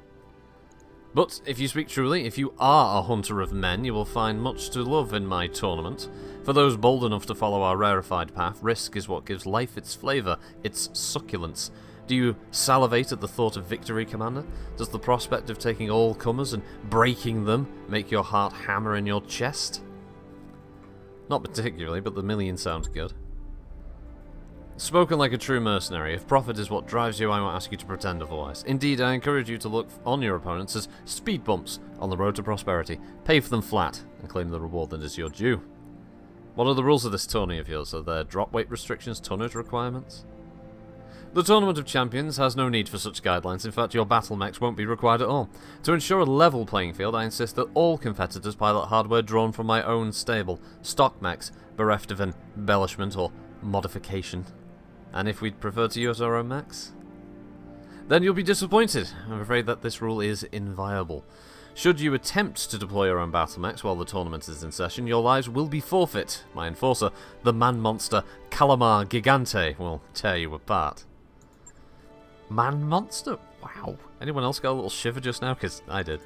But if you speak truly, if you are a hunter of men, you will find much to love in my tournament. For those bold enough to follow our rarefied path, risk is what gives life its flavour, its succulence. Do you salivate at the thought of victory, Commander? Does the prospect of taking all comers and breaking them make your heart hammer in your chest? Not particularly, but the million sounds good. Spoken like a true mercenary, if profit is what drives you, I won't ask you to pretend otherwise. Indeed, I encourage you to look on your opponents as speed bumps on the road to prosperity. Pay for them flat, and claim the reward that is your due. What are the rules of this tourney of yours? Are there drop weight restrictions, tonnage requirements? The Tournament of Champions has no need for such guidelines. In fact, your battle mechs won't be required at all. To ensure a level playing field, I insist that all competitors pilot hardware drawn from my own stable, stock mechs, bereft of an embellishment or modification. And if we'd prefer to use our own mechs? Then you'll be disappointed. I'm afraid that this rule is inviolable. Should you attempt to deploy your own battle mechs while the tournament is in session, your lives will be forfeit. My enforcer, the man monster Calamar Gigante, will tear you apart. Man monster? Wow. Anyone else got a little shiver just now? Because I did.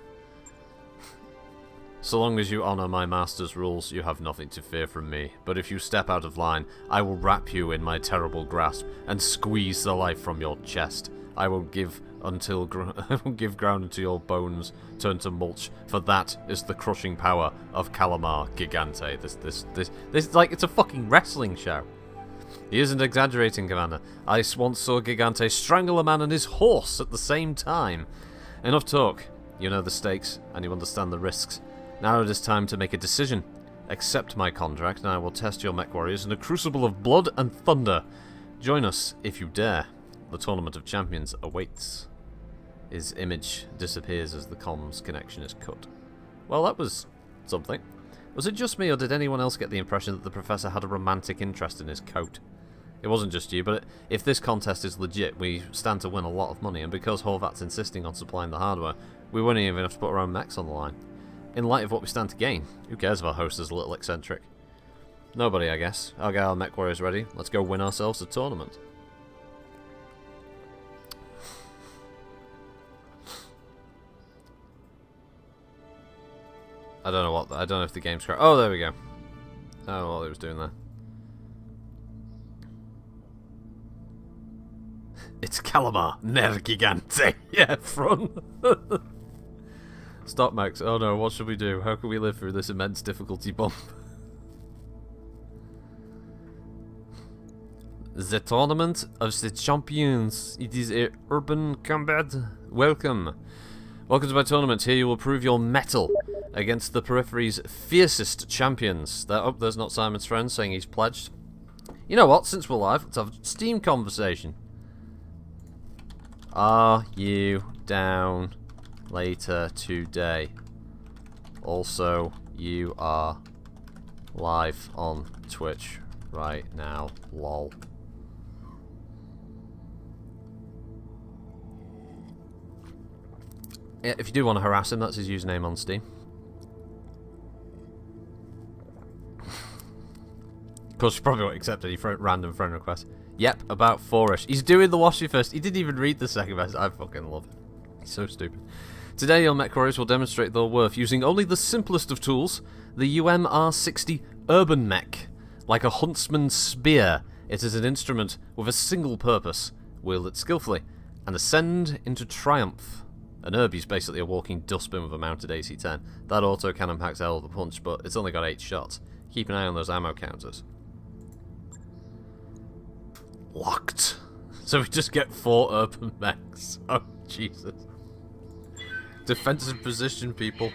So long as you honour my master's rules, you have nothing to fear from me. But if you step out of line, I will wrap you in my terrible grasp and squeeze the life from your chest. I will give ground until your bones turn to mulch, for that is the crushing power of Calamar Gigante. This is like it's a fucking wrestling show. He isn't exaggerating, Commander. I once saw Gigante strangle a man and his horse at the same time. Enough talk. You know the stakes, and you understand the risks. Now it is time to make a decision. Accept my contract, and I will test your MechWarriors in a crucible of blood and thunder. Join us, if you dare. The Tournament of Champions awaits. His image disappears as the comms connection is cut. Well, that was something. Was it just me, or did anyone else get the impression that the Professor had a romantic interest in his coat? It wasn't just you, but if this contest is legit, we stand to win a lot of money, and because Horvat's insisting on supplying the hardware, we wouldn't even have to put our own mechs on the line. In light of what we stand to gain, who cares if our host is a little eccentric? Nobody, I guess. I'll get our MechWarriors ready. Let's go win ourselves a tournament. I don't know if the game's correct. Oh, there we go. Oh, what it was doing there. It's Calamar, Ner Gigante. Yeah, front. Stop, Max. Oh no, what should we do? How can we live through this immense difficulty bump? The tournament of the champions. It is a urban combat. Welcome. Welcome to my tournament. Here you will prove your mettle against the periphery's fiercest champions. Oh, there's not Simon's friend saying he's pledged. You know what? Since we're live, let's have a Steam conversation. Are you down later today? Also, you are live on Twitch right now. Lol. Yeah, if you do want to harass him, that's his username on Steam. Of course, you probably won't accept any random friend requests. Yep, about 4ish. He's doing the washi first. He didn't even read the second message. I fucking love it. He's so stupid. Today, your MechWarriors will demonstrate their worth using only the simplest of tools, the UMR-60 Urban Mech. Like a huntsman's spear, it is an instrument with a single purpose. Wield it skillfully and ascend into triumph. An Herbie's basically a walking dustbin with a mounted AC-10. That autocannon packs a hell of a punch, but it's only got 8 shots. Keep an eye on those ammo counters. Locked. So we just get 4 urban mechs. Oh, Jesus. Defensive position, people.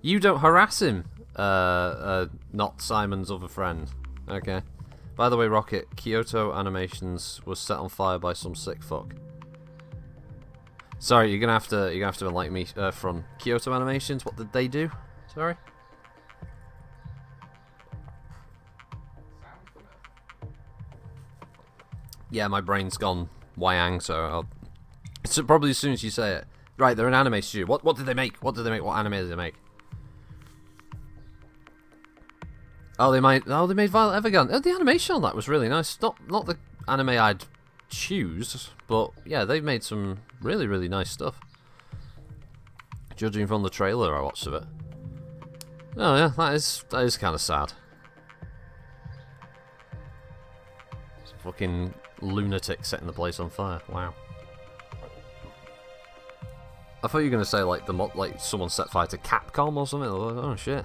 You don't harass him. Not Simon's other friend. Okay. By the way, Rocket, Kyoto Animations was set on fire by some sick fuck. Sorry, you're gonna have to enlighten me from Kyoto Animations. What did they do? Sorry. Yeah, my brain's gone wayang, so probably as soon as you say it. Right, they're an anime studio. What did they make? What did they make? What anime did they make? Oh, they made Violet Evergarden. Oh, the animation on that was really nice. Not the anime I'd choose, but yeah, they've made some really, really nice stuff. Judging from the trailer I watched of it. Oh yeah, that is kind of sad. It's a fucking lunatic setting the place on fire. Wow. I thought you were gonna say like like someone set fire to Capcom or something. Oh shit.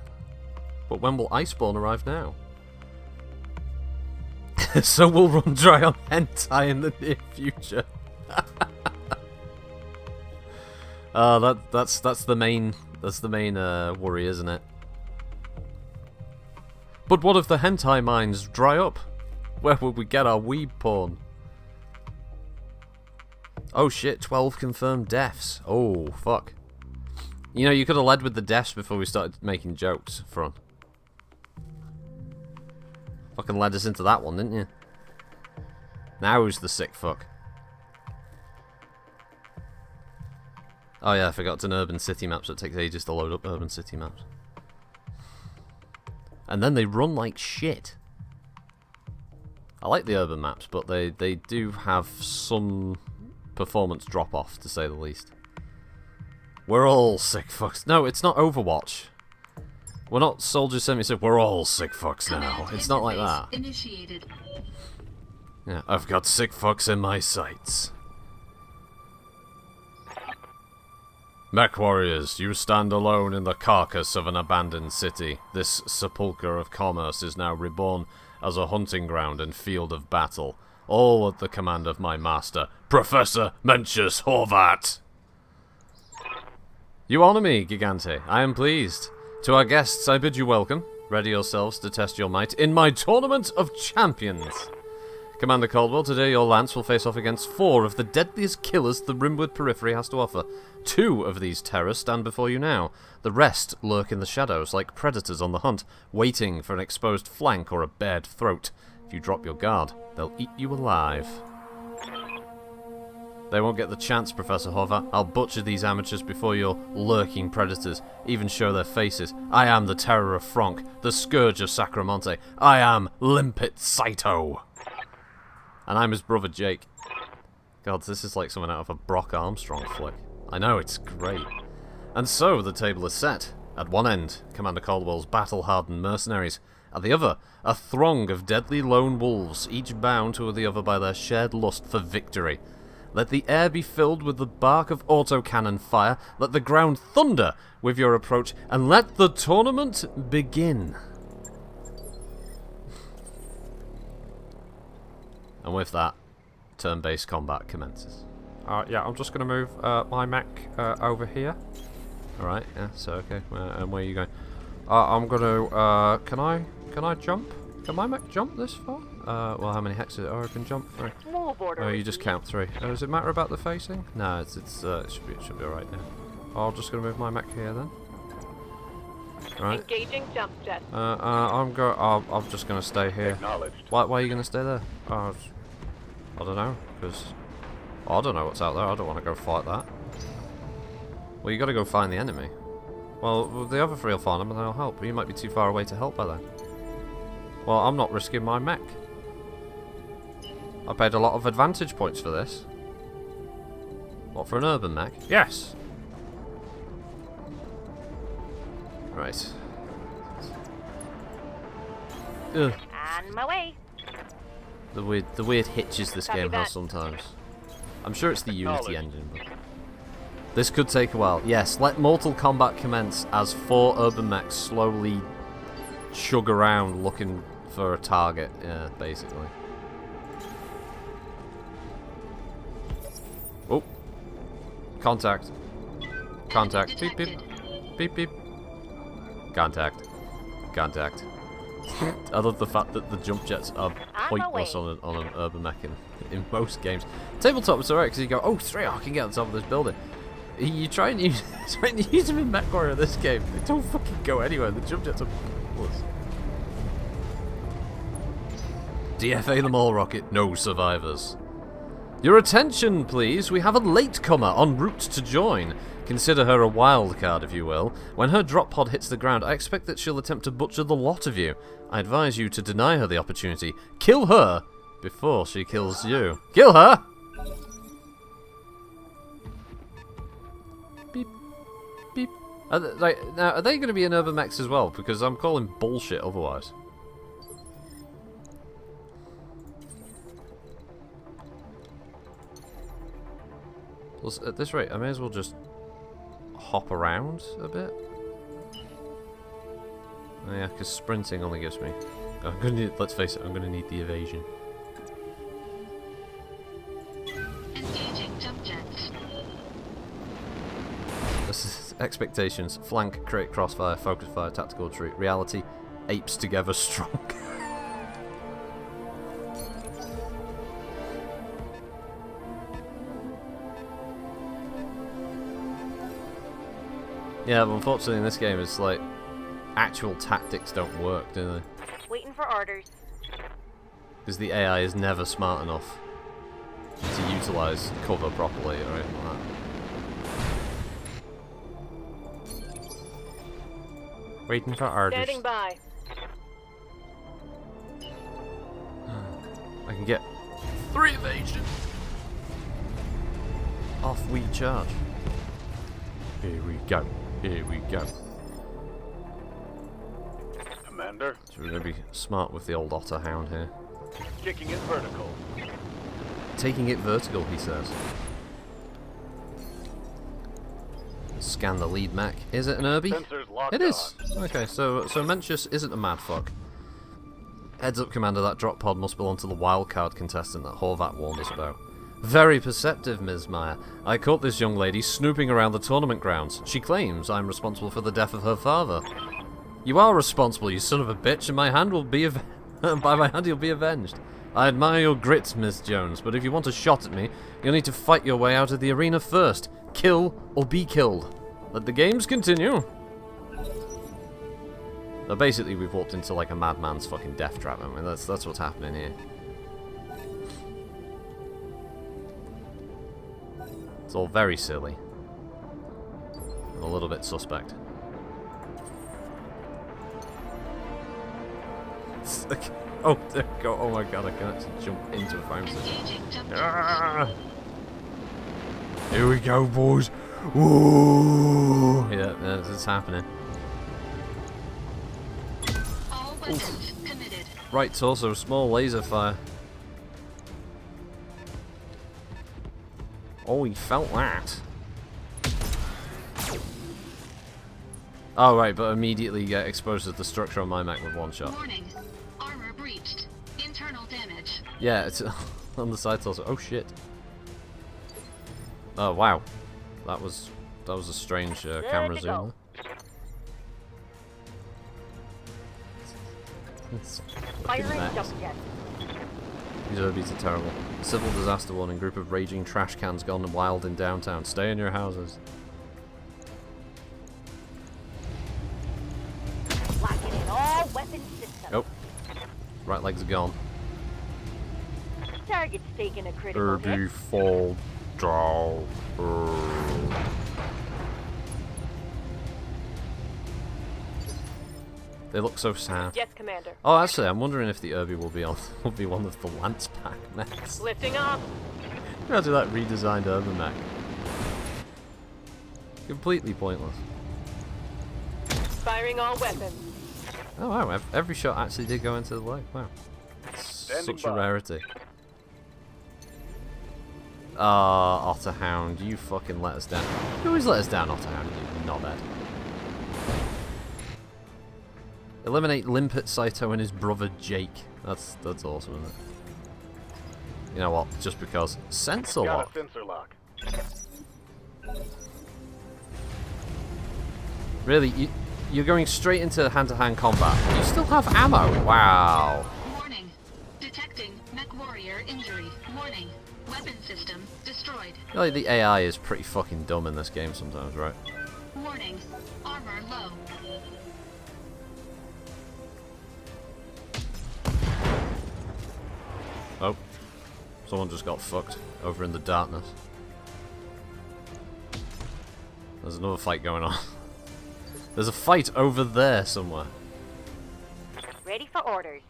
But when will Iceborne arrive now? So we'll run dry on hentai in the near future. That's the main worry, isn't it? But what if the hentai mines dry up? Where would we get our weeb porn? Oh shit, 12 confirmed deaths. Oh fuck. You know, you could have led with the deaths before we started making jokes, Fron. Fucking led us into that one, didn't you? Now who's the sick fuck? Oh yeah, I forgot it's an urban city map, so it takes ages to load up urban city maps. And then they run like shit. I like the urban maps, but they do have some performance drop off, to say the least. We're all sick fucks. No, it's not Overwatch. We're not Soldier 76, we're all sick fucks now. It's not like that. Initiated. Yeah, I've got sick fucks in my sights. MechWarriors, you stand alone in the carcass of an abandoned city. This sepulchre of commerce is now reborn as a hunting ground and field of battle, all at the command of my master, Professor Mencius Horvat. You honour me, Gigante. I am pleased. To our guests, I bid you welcome. Ready yourselves to test your might in my Tournament of Champions. Commander Caldwell, today your Lance will face off against 4 of the deadliest killers the Rimwood periphery has to offer. 2 of these terrors stand before you now. The rest lurk in the shadows like predators on the hunt, waiting for an exposed flank or a bared throat. If you drop your guard, they'll eat you alive. They won't get the chance, Professor Horvat. I'll butcher these amateurs before your lurking predators, even show their faces. I am the terror of Franck, the scourge of Sacramonte. I am Limpet Saito. And I'm his brother Jake. God, this is like something out of a Brock Armstrong flick. I know, it's great. And so, the table is set. At one end, Commander Caldwell's battle-hardened mercenaries. At the other, a throng of deadly lone wolves, each bound to the other by their shared lust for victory. Let the air be filled with the bark of autocannon fire. Let the ground thunder with your approach. And let the tournament begin. And with that, turn-based combat commences. Yeah, I'm just going to move my mech over here. Alright, yeah, so okay. And where are you going? I'm going to... Can I jump? Can my mech jump this far? Well, how many hexes? Oh, I can jump 3. Move order. Oh, you just count 3. Does it matter about the facing? No, it should be alright now. I'm just going to move my mech here then. Right. Engaging jump jet. I'm just going to stay here. Acknowledged. Why are you going to stay there? I don't know, because I don't know what's out there. I don't want to go fight that. Well, you got to go find the enemy. Well, the other 3 will find them and they'll help. But you might be too far away to help by then. Well, I'm not risking my mech. I paid a lot of advantage points for this. What, for an urban mech? Yes! Right. Ugh. On my way. The weird hitches this Copy game that. has sometimes. I'm sure it's the Unity engine, but... This could take a while. Yes, let Mortal Kombat commence as 4 urban mechs slowly chug around looking for a target, yeah, basically. Oh. Contact. Contact. Beep beep. Beep beep. Contact. Contact. I love the fact that the jump jets are pointless on an urban mech in most games. Tabletop is alright because you go, oh, 3, I can get on top of this building. You try and use them in MechWarrior this game. They don't fucking go anywhere. The jump jets are pointless. DFA them all, Rocket. No survivors. Your attention, please. We have a latecomer en route to join. Consider her a wild card, if you will. When her drop pod hits the ground, I expect that she'll attempt to butcher the lot of you. I advise you to deny her the opportunity. Kill her before she kills you. Kill her! Beep. Beep. Now, are they going to be in urban mechs as well? Because I'm calling bullshit otherwise. Plus, at this rate, I may as well just hop around a bit. Oh yeah, because sprinting only gives me... I'm gonna need, let's face it, I'm gonna need the evasion. Engaging jump jets. This is expectations. Flank, create crossfire, focus fire, tactical retreat. Reality, apes together strong. Yeah, but unfortunately in this game it's like actual tactics don't work, do they? Waiting for orders. Because the AI is never smart enough to utilise cover properly or anything like that. Waiting for orders. Standing by. I can get 3 evasion. Off we charge. Here we go. Here we go. Commander, So we're going to be smart with the old otter hound here. kicking it vertical. Taking it vertical, he says. Scan the lead mech. Is it an Irby? Sensors locked It is. on. Okay, so Mencius isn't a madfuck. Heads up, Commander, that drop pod must belong to the wildcard contestant that Horvat warned us about. Very perceptive, Ms. Meyer. I caught this young lady snooping around the tournament grounds. She claims I'm responsible for the death of her father. You are responsible, you son of a bitch, and my hand will be by my hand you'll be avenged. I admire your grit, Miss Jones, but if you want a shot at me, you'll need to fight your way out of the arena first. Kill or be killed. Let the games continue. So basically, we've walked into like a madman's fucking death trap. I mean, that's what's happening here. It's all very silly. And a little bit suspect. Like, oh, there we go. Oh my god, I can actually jump into a fire system. Engaging jump jets. Ah! Here we go, boys. Ooh! Yeah, it's happening. All weapons committed. Right torso, small laser fire. Oh, he felt that. Oh, right, but immediately get exposed to the structure on my mech with one shot. Warning. Armor breached. Internal damage. Yeah, it's on the side also. Oh, shit. Oh, wow. That was a strange camera to zoom. go. It's fucking Firing mechs. jump jet. These Urbies are terrible. Civil disaster warning. Group of raging trash cans gone wild in downtown. Stay in your houses. Locking in all weapon systems. Oh. Right leg's gone. Target's taking a critical hit. Urbi fall down. They look so sad. Yes, Commander. Oh, actually, I'm wondering if the Urbi will be one of the Lance Pack mechs. Lifting off. Imagine that redesigned Urban mech. Completely pointless. Firing all weapons. Oh wow, every shot actually did go into the leg. Wow. Standing Such a by. rarity. Ah, Otterhound, you fucking let us down. You always let us down, Otterhound, you knobhead. Eliminate Limpet Saito and his brother Jake. That's awesome, isn't it? You know what? Just because. Sensor Got lock. a sensor lock. Really? You're going straight into hand-to-hand combat. You still have ammo. Wow. Warning. Detecting MechWarrior injury. Warning. Weapon system destroyed. I feel like the AI is pretty fucking dumb in this game sometimes, right? Warning. Armor low. Oh. Someone just got fucked over in the darkness. There's another fight going on. There's a fight over there somewhere. Ready for orders.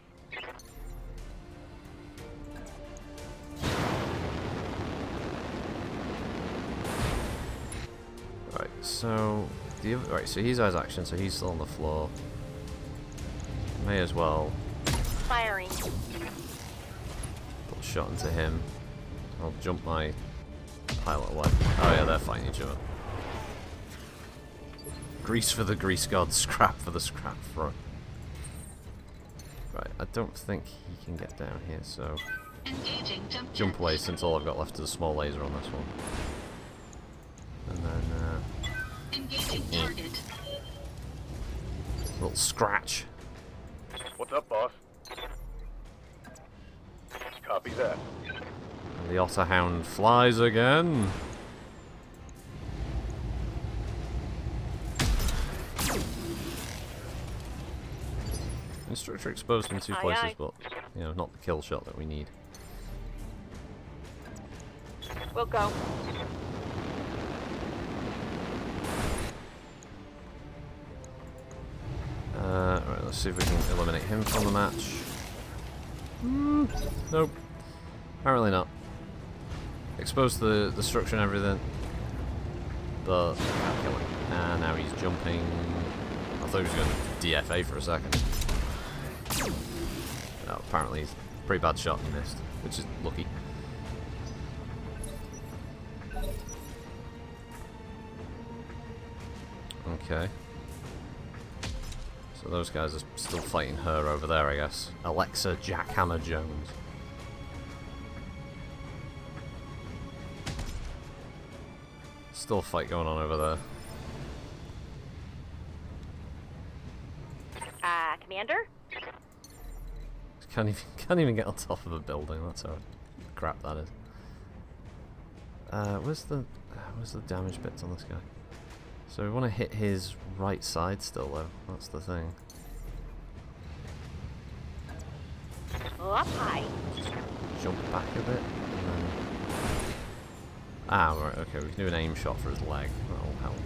Right, so right, so he's eyes action, so he's still on the floor. May as well Firing. put a shot into him. I'll jump my pilot away. Oh yeah, they're fighting each other. Grease for the grease god, scrap for the scrap front. Right, I don't think he can get down here, so Engaging jump jump jet. away since all I've got left is a small laser on this one. And then Engaging target. a little scratch. What's up, boss? Copy that. And the Otterhound flies again. Instructor exposed in two Aye, places, aye. but you know, not the kill shot that we need. We'll go. Right, let's see if we can eliminate him from the match. Nope. Apparently not. Exposed the structure and everything, but can't kill him. And now he's jumping. I thought he was going to DFA for a second. No, apparently he's a pretty bad shot and missed, which is lucky. Okay. So those guys are still fighting her over there, I guess. Alexa Jackhammer Jones. Still a fight going on over there. Commander? Can't even get on top of a building. That's how crap that is. Where's the damage bits on this guy? So we want to hit his right side still, though. That's the thing. Up high. Just jump back a bit. And then... Ah, right. Okay, we can do an aim shot for his leg. That'll help.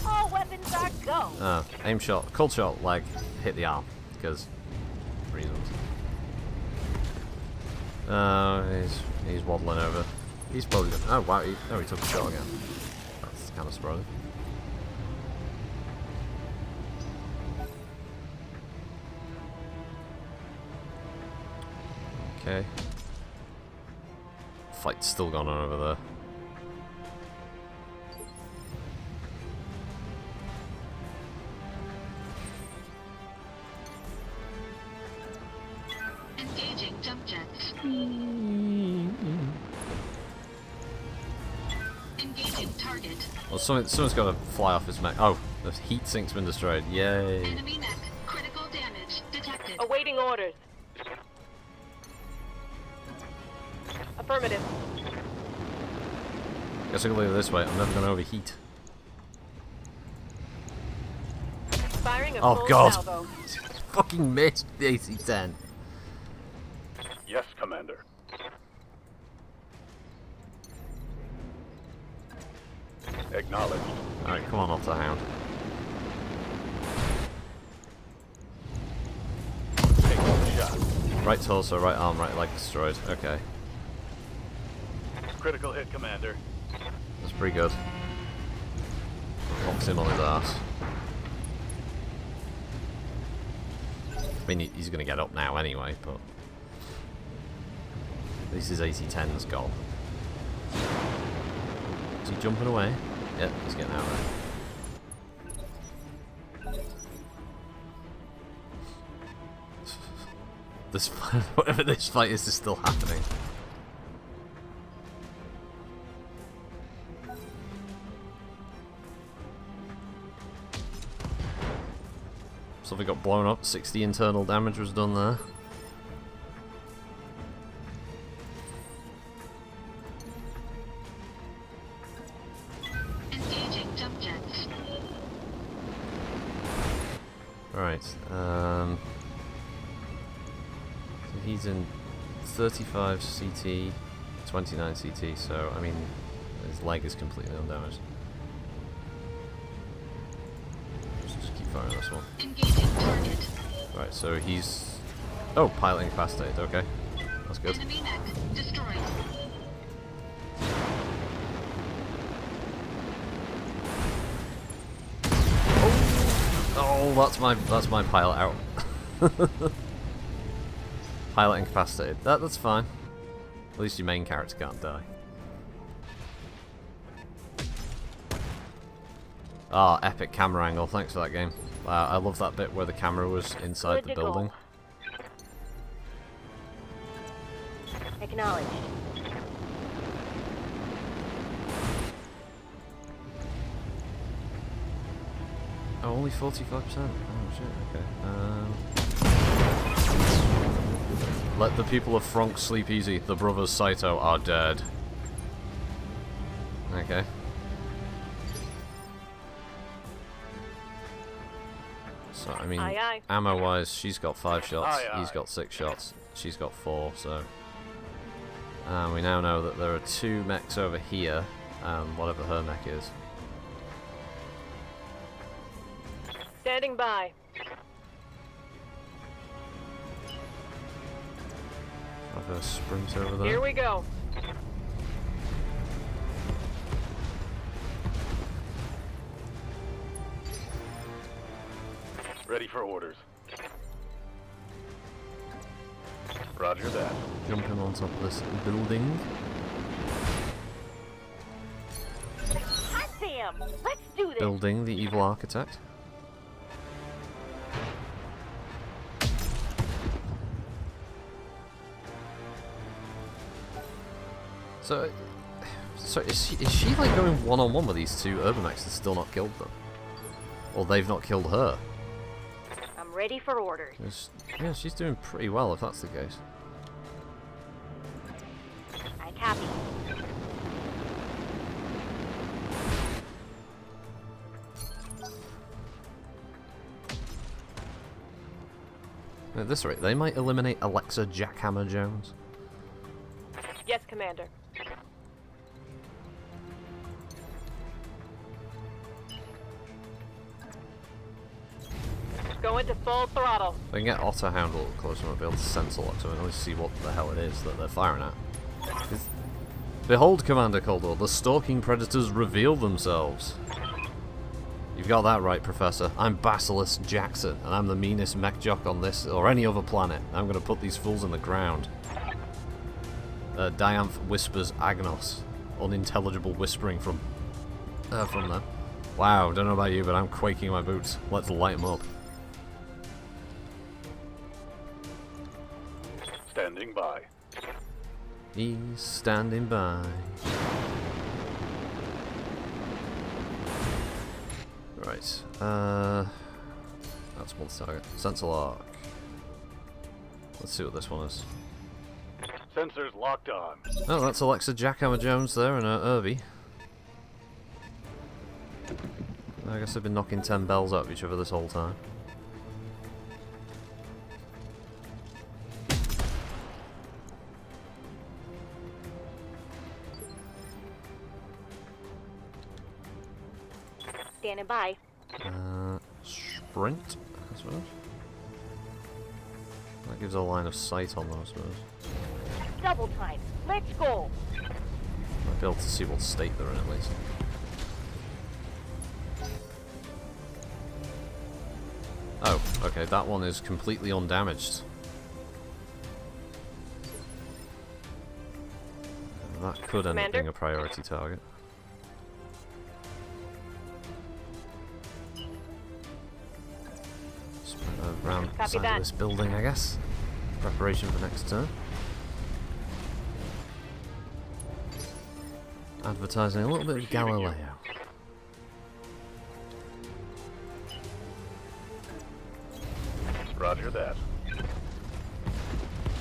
All weapons are go. Aim shot, cold shot, leg, hit the arm, because reasons. He's waddling over. He's probably gonna, oh wow, he took a shot again. That's kind of surprising. Okay. Fight's still going on over there. jump jets. Engaging target. Well, someone's got to fly off his mech. Oh, the heat sink's been destroyed. Yay. Enemy mech. Critical damage detected. Awaiting orders. Affirmative. Guess I can leave it this way. I'm never going to overheat. Firing a Oh, full God. salvo. Fucking missed the AC-10. Yes, Commander. Acknowledged. Alright, come on, off the hound. Take one shot. Right torso, right arm, right leg destroyed. Okay, Critical hit, Commander. that's pretty good. Box him on his ass. I mean, he's going to get up now anyway, but... At least his AC-10's gone. Is he jumping away? Yep, he's getting out of there. This fight, whatever this fight is still happening. Something got blown up, 60 internal damage was done there. Engaging jump jets. Right, so he's in 35 CT, 29 CT, so I mean, his leg is completely undamaged. Just keep firing this one. Engaging target. Right, so he's... Oh, pilot incapacitated, okay. That's good. Enemy mech destroyed. Oh, that's my pilot out. Pilot incapacitated. That's fine. At least your main character can't die. Ah, epic camera angle. Thanks for that game. Wow, I love that bit where the camera was inside the Good to building. go. Acknowledged. Oh, only 45%. Oh shit. Okay. Let the people of Fronk sleep easy. The brothers Saito are dead. Okay. So I mean, Aye, aye. ammo-wise, she's got 5 shots. Aye, He's aye. got 6 shots. She's got 4. So, we now know that there are 2 mechs over here. Whatever her mech is. Standing by. Have a sprint over there. Here we go. Ready for orders. Roger that. Jumping on top of this building. Hot damn! Let's do this. Building the evil architect. So is she like going one-on-one with these 2 Urbamechs and still not killed them? Or they've not killed her? I'm ready for orders. 'Cause, yeah, she's doing pretty well if that's the case. I copy. At this rate, they might eliminate Alexa Jackhammer Jones. Yes, Commander. Go into full throttle. If I can get Otter Hound a little closer, I might be able to sense lock to it and at least see what the hell it is that they're firing at. Behold, Commander Coldwell, the stalking predators reveal themselves. You've got that right, Professor. I'm Basilisk Jackson, and I'm the meanest mech jock on this or any other planet. I'm going to put these fools in the ground. Dianth whispers Agnos. Unintelligible whispering from them. Wow, don't know about you, but I'm quaking in my boots. Let's light them up. Stand Standing by. He's standing by. Right. That's one target. Sensor lock. Let's see what this one is. Sensors locked on. Oh, that's Alexa Jackhammer Jones there and Irby. I guess they've been knocking 10 bells out of each other this whole time. Standing by. Sprint, I suppose. That gives a line of sight on them, I suppose. Double time. Let's go. Might be able to see what state they're in at least. Oh, okay, that one is completely undamaged. That could end up being a priority target. Around the side of this building, I guess. Preparation for next turn. Advertising a little bit of Galileo. Roger that.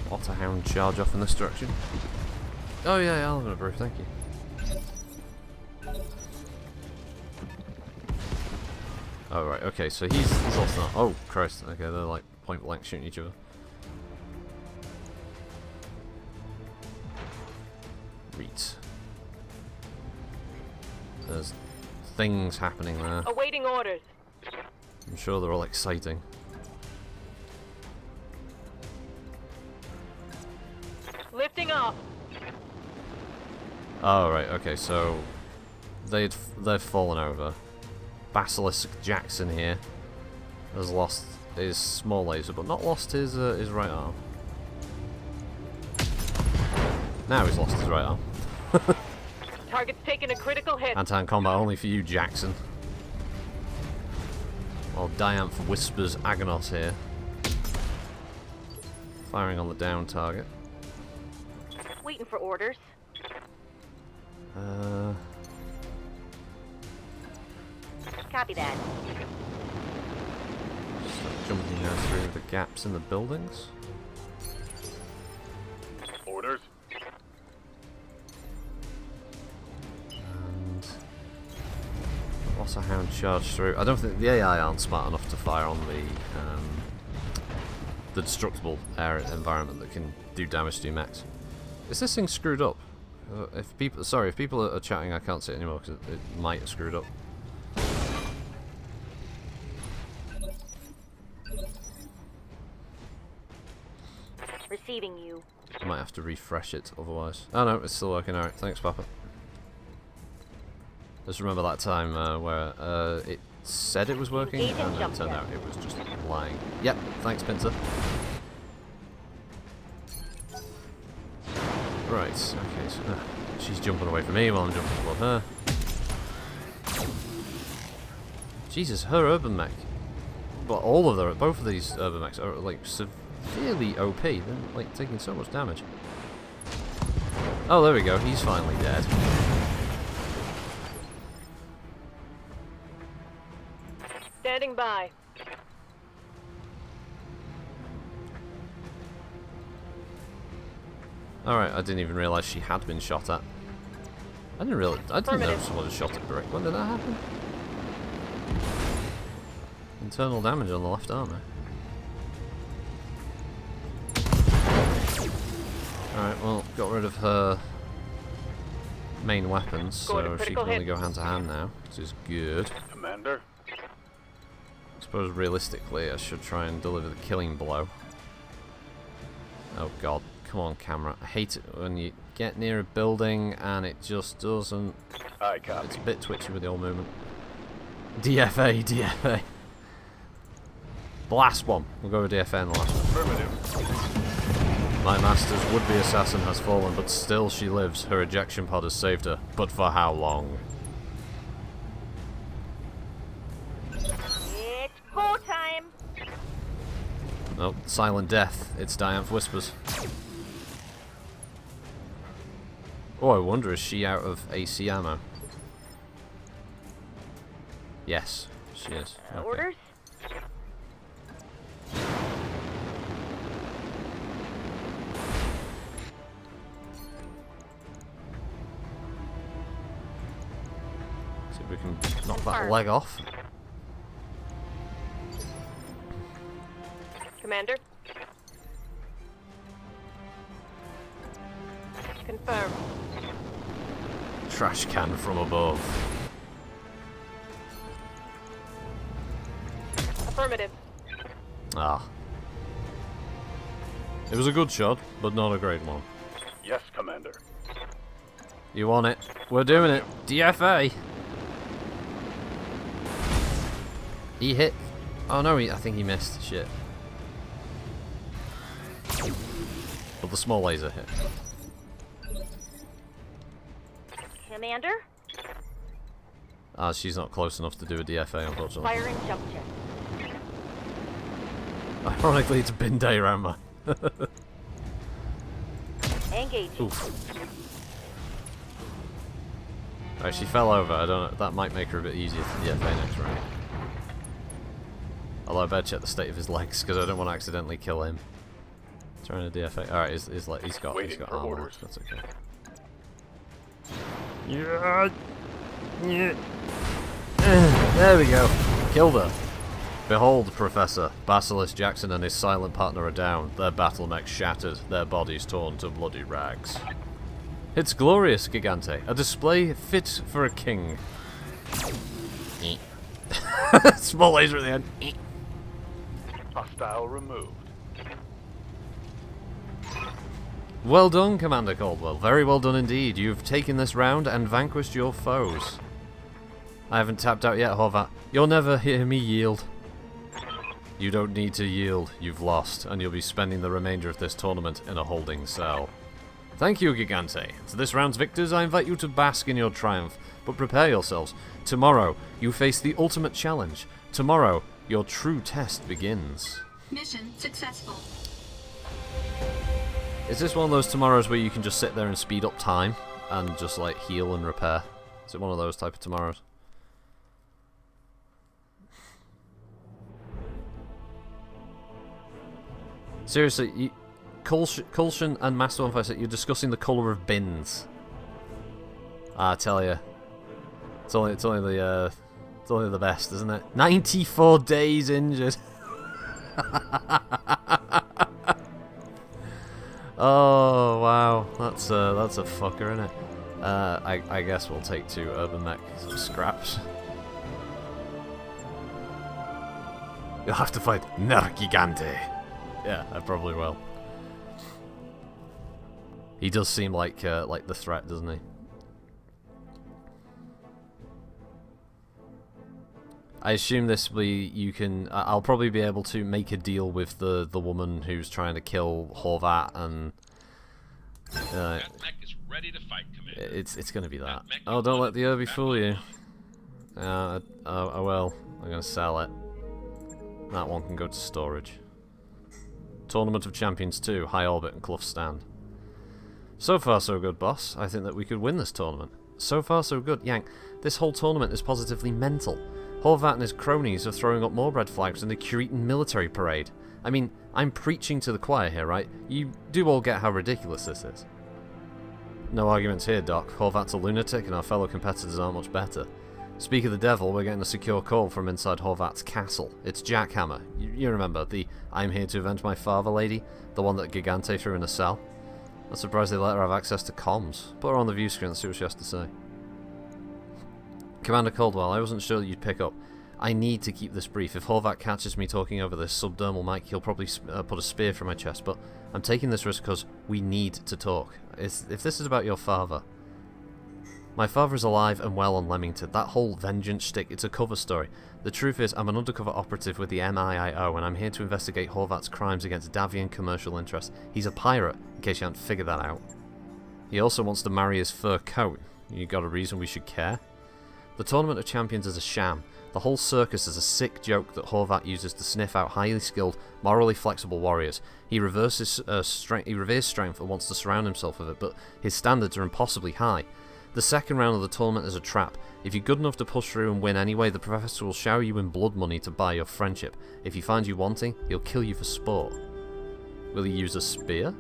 Otterhound charge off in this direction. Oh yeah, I'll have a brew, thank you. Oh right, okay, so he's also not. Oh Christ, okay, they're like point blank shooting each other. Reet. There's things happening there. Awaiting orders. I'm sure they're all exciting. Lifting off. Oh right, okay, so they've fallen over. Basilisk Jackson here has lost his small laser, but not lost his right arm. Now he's lost his right arm. Target's taking a critical hit. Hand-to-hand combat only for you, Jackson. While Diamph whispers Agonos here. Firing on the down target. Waiting for orders. Copy that. Start jumping now through the gaps in the buildings. Orders. And Otterhound charge through. I don't think the AI aren't smart enough to fire on the destructible area environment that can do damage to mechs. Is this thing screwed up? If people are chatting, I can't see it anymore because it might have screwed up. Receiving you. I might have to refresh it otherwise. Oh no, it's still working. Alright, thanks, Papa. Just remember that time where it said it was working and then it turned out it was just lying. Yep, thanks, Pincer. Right, okay, so she's jumping away from me while I'm jumping toward her. Jesus, her urban mech. Well, both of these urban mechs are like severely OP. They're like taking so much damage. Oh, there we go. He's finally dead. Standing by. Alright, I didn't even realise she had been shot at. I didn't know someone had shot at Brick. When did that happen? Internal damage on the left arm, eh? Alright, well, got rid of her main weapons, so she can only go hand to hand now, which is good. Commander. I suppose realistically I should try and deliver the killing blow. Oh god, come on camera. I hate it when you get near a building and it just doesn't... I copy. It's a bit twitchy with the old movement. DFA, DFA. The last one. We'll go with DFA in the last one. Affirmative. My master's would-be assassin has fallen, but still she lives. Her ejection pod has saved her. But for how long? It's go time. Oh, silent death. It's Diamph Whispers. Oh, I wonder, is she out of AC ammo? Yes, she is. Okay. Orders? See if we can knock that leg off. Commander? Confirm. Trash can from above. Affirmative. Ah. It was a good shot, but not a great one. Yes, Commander. You want it? We're doing it. DFA! He hit. Oh no, I think he missed. Shit. But the small laser hit. Commander? Ah, she's not close enough to do a DFA, unfortunately. Firing jump jet. Ironically, it's bin day around my. Engage. Oof. Alright, she fell over. I don't know. That might make her a bit easier to DFA next round. Although I better check the state of his legs because I don't want to accidentally kill him. Trying to DFA. Alright, he's got armor. Orders. That's okay. Yeah. Yeah. There we go. Killed her. Behold, Professor. Basilisk Jackson and his silent partner are down. Their battle mech shattered. Their bodies torn to bloody rags. It's glorious, Gigante. A display fit for a king. Small laser at the end. Hostile removed. Well done, Commander Caldwell. Very well done indeed. You've taken this round and vanquished your foes. I haven't tapped out yet, Horvat. You'll never hear me yield. You don't need to yield. You've lost, and you'll be spending the remainder of this tournament in a holding cell. Thank you, Gigante. To this round's victors, I invite you to bask in your triumph, but prepare yourselves. Tomorrow, you face the ultimate challenge. Tomorrow, your true test begins. Mission successful. Is this one of those tomorrows where you can just sit there and speed up time and just like heal and repair? Is it one of those type of tomorrows? Seriously, Coulson and Master 156, you're discussing the colour of bins. I tell you, it's only the best, isn't it? 94 days injured. Oh wow, that's a fucker, isn't it? I guess we'll take 2 urban mech scraps. You'll have to fight Nergigante. Yeah, I probably will. He does seem like the threat, doesn't he? I assume this will be, you can, I'll probably be able to make a deal with the woman who's trying to kill Horvat, and That mech is ready to fight, Commander. it's gonna be that. Oh, don't let the Irby fool you. I will. I'm gonna sell it. That one can go to storage. Tournament of Champions 2, High Orbit and Clough Stand. So far so good, boss. I think that we could win this tournament. So far so good. Yank, this whole tournament is positively mental. Horvat and his cronies are throwing up more red flags than the Curetan military parade. I mean, I'm preaching to the choir here, right? You do all get how ridiculous this is. No arguments here, Doc. Horvat's a lunatic and our fellow competitors aren't much better. Speak of the devil, we're getting a secure call from inside Horvat's castle. It's Jackhammer. You remember, the I'm here to avenge my father lady? The one that Gigante threw in a cell? I'm surprised they let her have access to comms. Put her on the view screen and see what she has to say. Commander Caldwell, I wasn't sure that you'd pick up. I need to keep this brief. If Horvat catches me talking over this subdermal mic, he'll probably put a spear through my chest, but I'm taking this risk because we need to talk. If this is about your father... My father is alive and well on Leamington. That whole vengeance shtick, it's a cover story. The truth is, I'm an undercover operative with the MIIO, and I'm here to investigate Horvat's crimes against Davian commercial interests. He's a pirate, in case you haven't figured that out. He also wants to marry his fur coat. You got a reason we should care? The Tournament of Champions is a sham. The whole circus is a sick joke that Horvat uses to sniff out highly skilled, morally flexible warriors. He reveres strength and wants to surround himself with it, but his standards are impossibly high. The second round of the tournament is a trap. If you're good enough to push through and win anyway, the professor will shower you in blood money to buy your friendship. If he finds you wanting, he'll kill you for sport. Will he use a spear?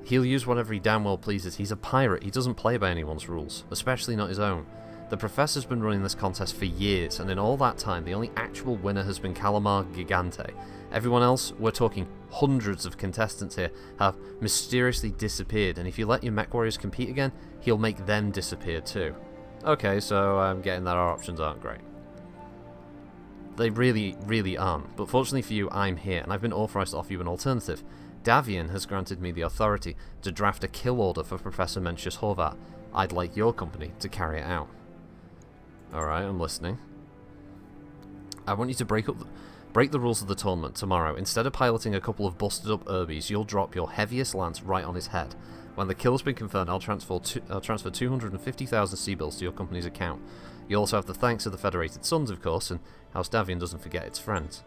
He'll use whatever he damn well pleases. He's a pirate. He doesn't play by anyone's rules, especially not his own. The professor's been running this contest for years, and in all that time, the only actual winner has been Calamar Gigante. Everyone else, we're talking hundreds of contestants here, have mysteriously disappeared, and if you let your MechWarriors compete again, he'll make them disappear too. Okay, so I'm getting that our options aren't great. They really, really aren't, but fortunately for you, I'm here, and I've been authorized to offer you an alternative. Davian has granted me the authority to draft a kill order for Professor Mencius Horvat. I'd like your company to carry it out. Alright, I'm listening. I want you to break the rules of the tournament tomorrow. Instead of piloting a couple of busted up Urbies, you'll drop your heaviest lance right on his head. When the kill's been confirmed, I'll transfer 250,000 C-bills to your company's account. You also have the thanks of the Federated Sons, of course, and House Davian doesn't forget its friends.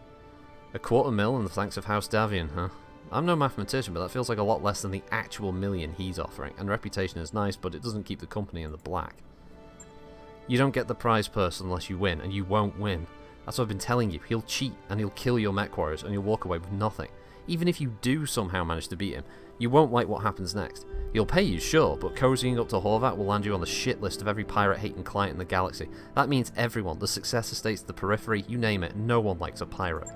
$250,000 and the thanks of House Davian, huh? I'm no mathematician, but that feels like a lot less than the actual million he's offering, and reputation is nice, but it doesn't keep the company in the black. You don't get the prize purse unless you win, and you won't win. That's what I've been telling you. He'll cheat, and he'll kill your MechWarriors, and you'll walk away with nothing. Even if you do somehow manage to beat him, you won't like what happens next. He'll pay you, sure, but cozying up to Horvat will land you on the shit list of every pirate-hating client in the galaxy. That means everyone, the successor states, the periphery, you name it, no one likes a pirate.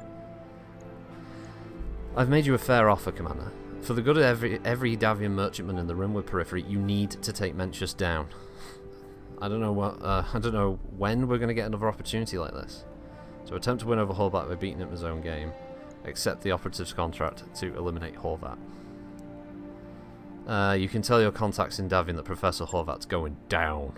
I've made you a fair offer, Commander. For the good of every Davian merchantman in the room with periphery, you need to take Mencius down. I don't know when we're going to get another opportunity like this. So attempt to win over Horvat by beating him in his own game. Accept the operative's contract to eliminate Horvat. You can tell your contacts in Davian that Professor Horvat's going down.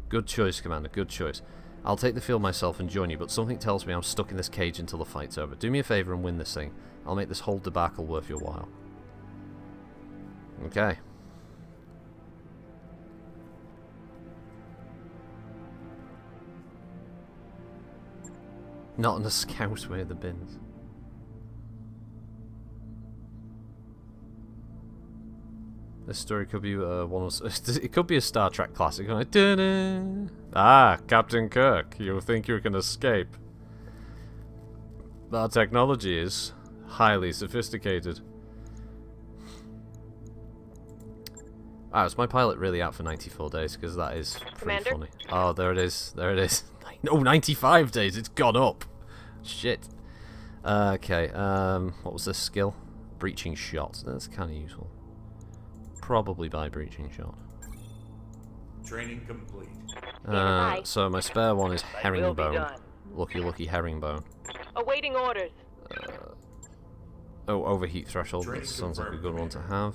Good choice, Commander, good choice. I'll take the field myself and join you, but something tells me I'm stuck in this cage until the fight's over. Do me a favour and win this thing. I'll make this whole debacle worth your while. Okay. Not in a scout way, the bins. This story could be one of it could be a Star Trek classic. Like, da-da. Ah, Captain Kirk, you think you can escape? Our technology is highly sophisticated. Ah, is my pilot really out for 94 days? Because that is pretty Commander? funny. Oh, there it is. There it is. No, 95 days. It's gone up. Shit. Okay. What was this skill? Breaching shot. That's kind of useful. Probably by breaching shot. Training complete. So my spare one is will be herringbone. done. Lucky herringbone. Awaiting orders. Oh, overheat threshold. That Training sounds like a good confirmed. one to have.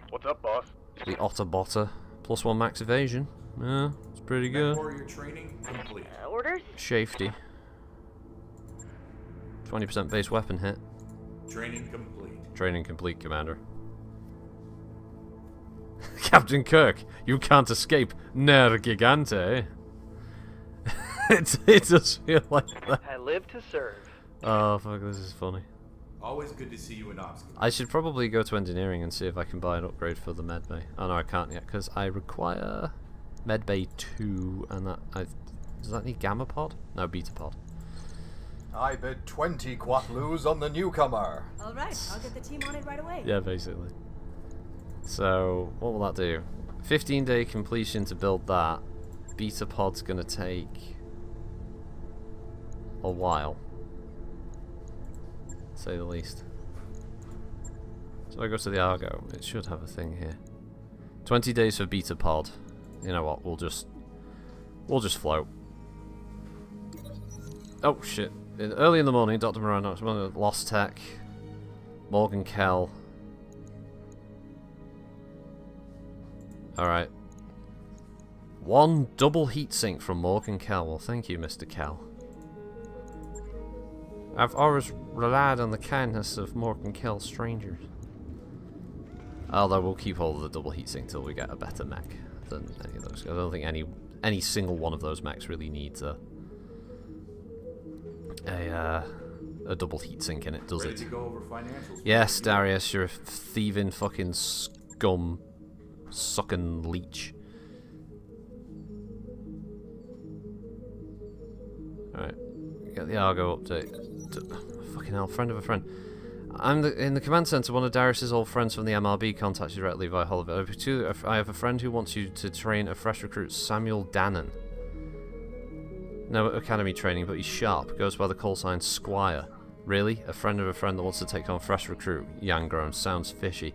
What's up, boss? The Otterbotter. +1 max evasion. Yeah, it's pretty good. MechWarrior training complete. Orders? Safety. 20% base weapon hit. Training complete. Training complete, Commander. Captain Kirk, you can't escape Ner Gigante. It does feel like that. I live to serve. Oh, fuck, this is funny. Always good to see you in Ops. I should probably go to engineering and see if I can buy an upgrade for the medbay. Oh no, I can't yet, because I require medbay 2, and that... does that need gamma pod? No, beta pod. I bid 20 quatlus on the newcomer. All right, I'll get the team on it right away. Yeah, basically. So, what will that do? 15-day completion to build that. Beta pod's gonna take a while, to say the least. So I go to the Argo. It should have a thing here. 20 days for beta pod. You know what? We'll just float. Oh shit! Early in the morning, Dr. Moran lost tech. Morgan Kell. Alright. 1 double heatsink from Morgan Kell. Well, thank you, Mr. Kell. I've always relied on the kindness of Morgan Kell strangers. Although we'll keep hold of the double heatsink till we get a better mech than any of those. I don't think any single one of those mechs really needs a a double heatsink in it, does Ready it? to go over financials? Yes, Darius, you're a thieving fucking scum sucking leech. Alright, get the Argo update. Fucking hell, friend of a friend. In the command center. One of Darius's old friends from the MRB contacts you directly via hologram. I have a friend who wants you to train a fresh recruit, Samuel Dannon. No academy training, but he's sharp. Goes by the call sign Squire. Really? A friend of a friend that wants to take on fresh recruit? Yang groans. Sounds fishy.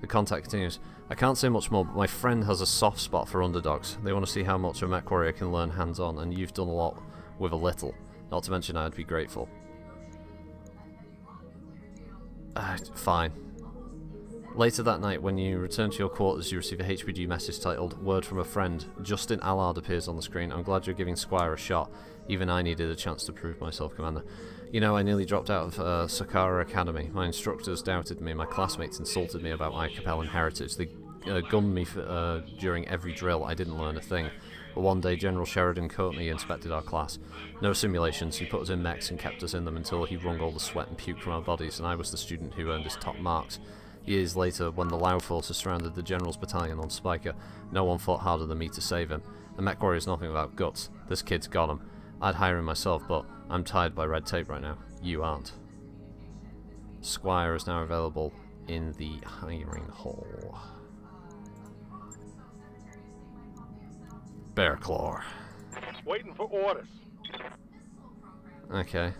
The contact continues. I can't say much more, but my friend has a soft spot for underdogs. They want to see how much a MechWarrior can learn hands-on, and you've done a lot with a little. Not to mention I'd be grateful. Fine. Later that night, when you return to your quarters, you receive a HPG message titled Word from a Friend. Justin Allard appears on the screen. I'm glad you're giving Squire a shot. Even I needed a chance to prove myself, Commander. You know, I nearly dropped out of Sakara Academy. My instructors doubted me. My classmates insulted me about my Capellan heritage. They gunned me during every drill. I didn't learn a thing. But one day, General Sheridan courtly inspected our class. No simulations. He put us in mechs and kept us in them until he wrung all the sweat and puke from our bodies, and I was the student who earned his top marks. Years later, when the Lao forces surrounded the General's battalion on Spiker, no one fought harder than me to save him. A MechWarrior is nothing without guts. This kid's got him. I'd hire him myself, but I'm tied by red tape right now. You aren't. Squire is now available in the hiring hall. Bearclaw. Waiting for orders. Okay.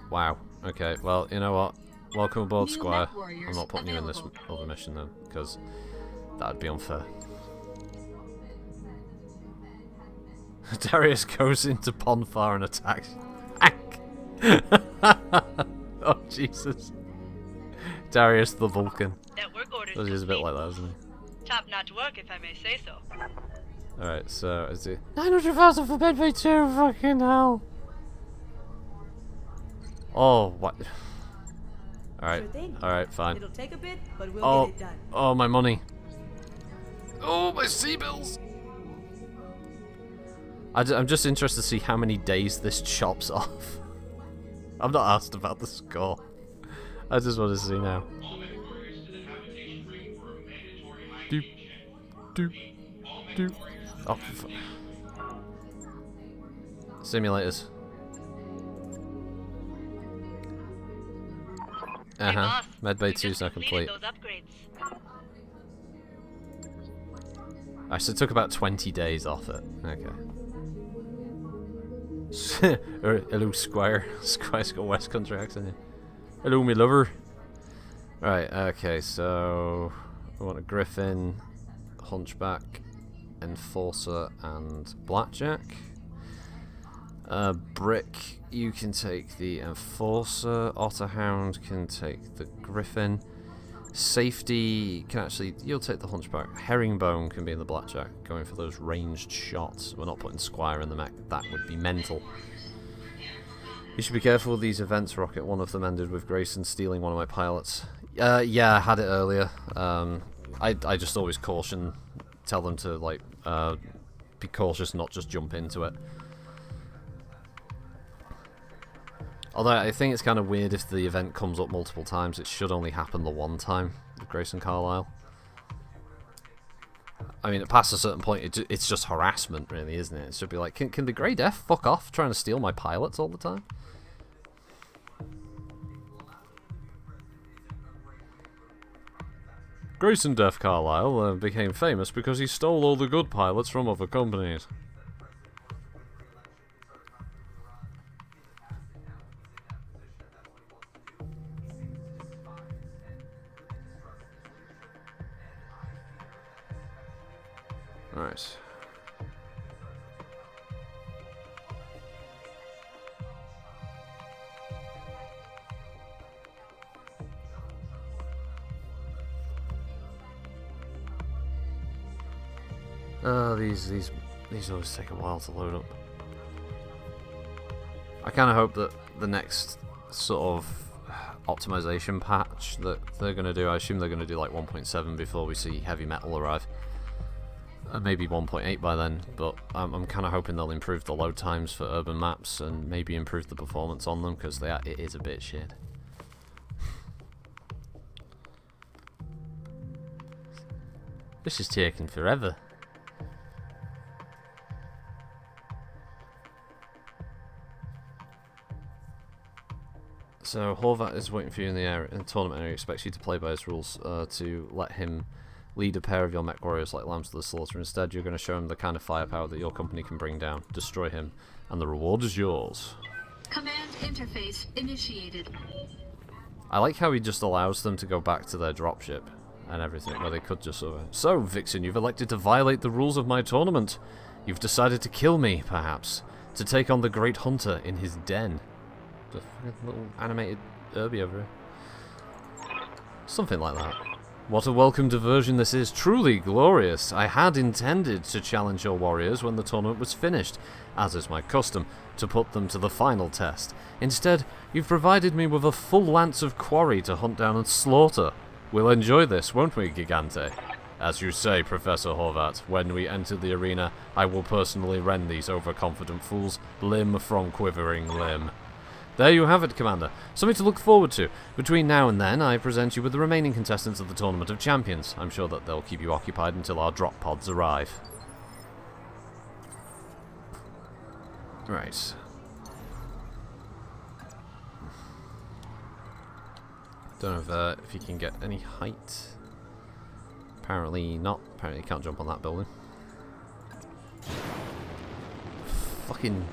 Wow. Okay, well, you know what? Welcome aboard, Squire. I'm not putting you in this other mission then, because that'd be unfair. Darius goes into Ponfar and attacks. Oh, Jesus. Darius the Vulcan. Network orders. So he's a bit like that, isn't he? Top-notch work, if I may say so. Alright, so is it 900,000 for Bedway 2? Fucking hell. Oh, what? Alright, Sure thing. alright, fine. It'll take a bit, but we'll get it done. Oh, my money. Oh, my sea bills. I'm just interested to see how many days this chops off. I'm not asked about the score. I just want to see now. Doop, doop, doop. Oh, simulators. Hey, boss. Medbay We 2 is just now completed complete. those upgrades. Alright, so it took about 20 days off it. Okay. Hello, Squire. Squire's got West Country accent here. Hello, me lover. Right, okay, so we want a Griffin, Hunchback, Enforcer, and Blackjack. Brick, you can take the Enforcer. Otterhound can take the Griffin. Safety can actually, you'll take the Hunchback. Herringbone can be in the Blackjack, going for those ranged shots. We're not putting Squire in the mech, that would be mental. You should be careful with these events, Rocket. One of them ended with Grayson stealing one of my pilots. Yeah, I had it earlier. I just always caution, tell them to like be cautious, not just jump into it. Although I think it's kind of weird if the event comes up multiple times. It should only happen the one time with Grayson Carlisle. I mean, past a certain point, it's just harassment, really, isn't it? It should be like, can the Grey Death fuck off trying to steal my pilots all the time? Grayson Death Carlisle became famous because he stole all the good pilots from other companies. Right. These always take a while to load up. I kind of hope that the next sort of optimization patch that they're going to do, I assume they're going to do like 1.7 before we see heavy metal arrive. maybe 1.8 by then, but I'm kind of hoping they'll improve the load times for urban maps and maybe improve the performance on them, because it is a bit shit. This is taking forever. So Horvat is waiting for you in the area, in the tournament area. He expects you to play by his rules, to let him lead a pair of your mech warriors like lambs to the slaughter. Instead, you're going to show him the kind of firepower that your company can bring down. Destroy him, and the reward is yours. Command interface initiated. I like how he just allows them to go back to their dropship and everything, where they could just sort of... So, Vixen, you've elected to violate the rules of my tournament. You've decided to kill me, perhaps, to take on the Great Hunter in his den. Just a little animated Irby over here. Something like that. What a welcome diversion this is. Truly glorious. I had intended to challenge your warriors when the tournament was finished, as is my custom, to put them to the final test. Instead, you've provided me with a full lance of quarry to hunt down and slaughter. We'll enjoy this, won't we, Gigante? As you say, Professor Horvat, when we enter the arena, I will personally rend these overconfident fools limb from quivering limb. There you have it, Commander. Something to look forward to. Between now and then, I present you with the remaining contestants of the Tournament of Champions. I'm sure that they'll keep you occupied until our drop pods arrive. Right. Don't know if you can get any height. Apparently not. Apparently you can't jump on that building. Fucking...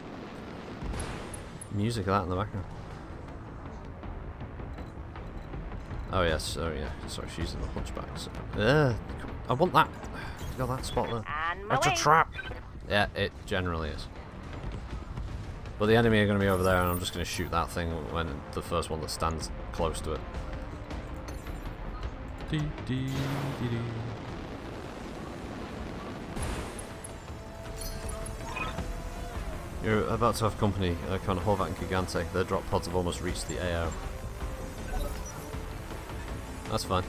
music of that in the background. Oh yes, oh yeah. Sorry, she's in the hunchback. So. I want that. Got that spot there. That's a trap. Yeah, it generally is. But the enemy are going to be over there, and I'm just going to shoot that thing when the first one that stands close to it. Dee, dee, dee, dee. You're about to have company, kind of Horvat and Gigante. Their drop pods have almost reached the AO. That's fine.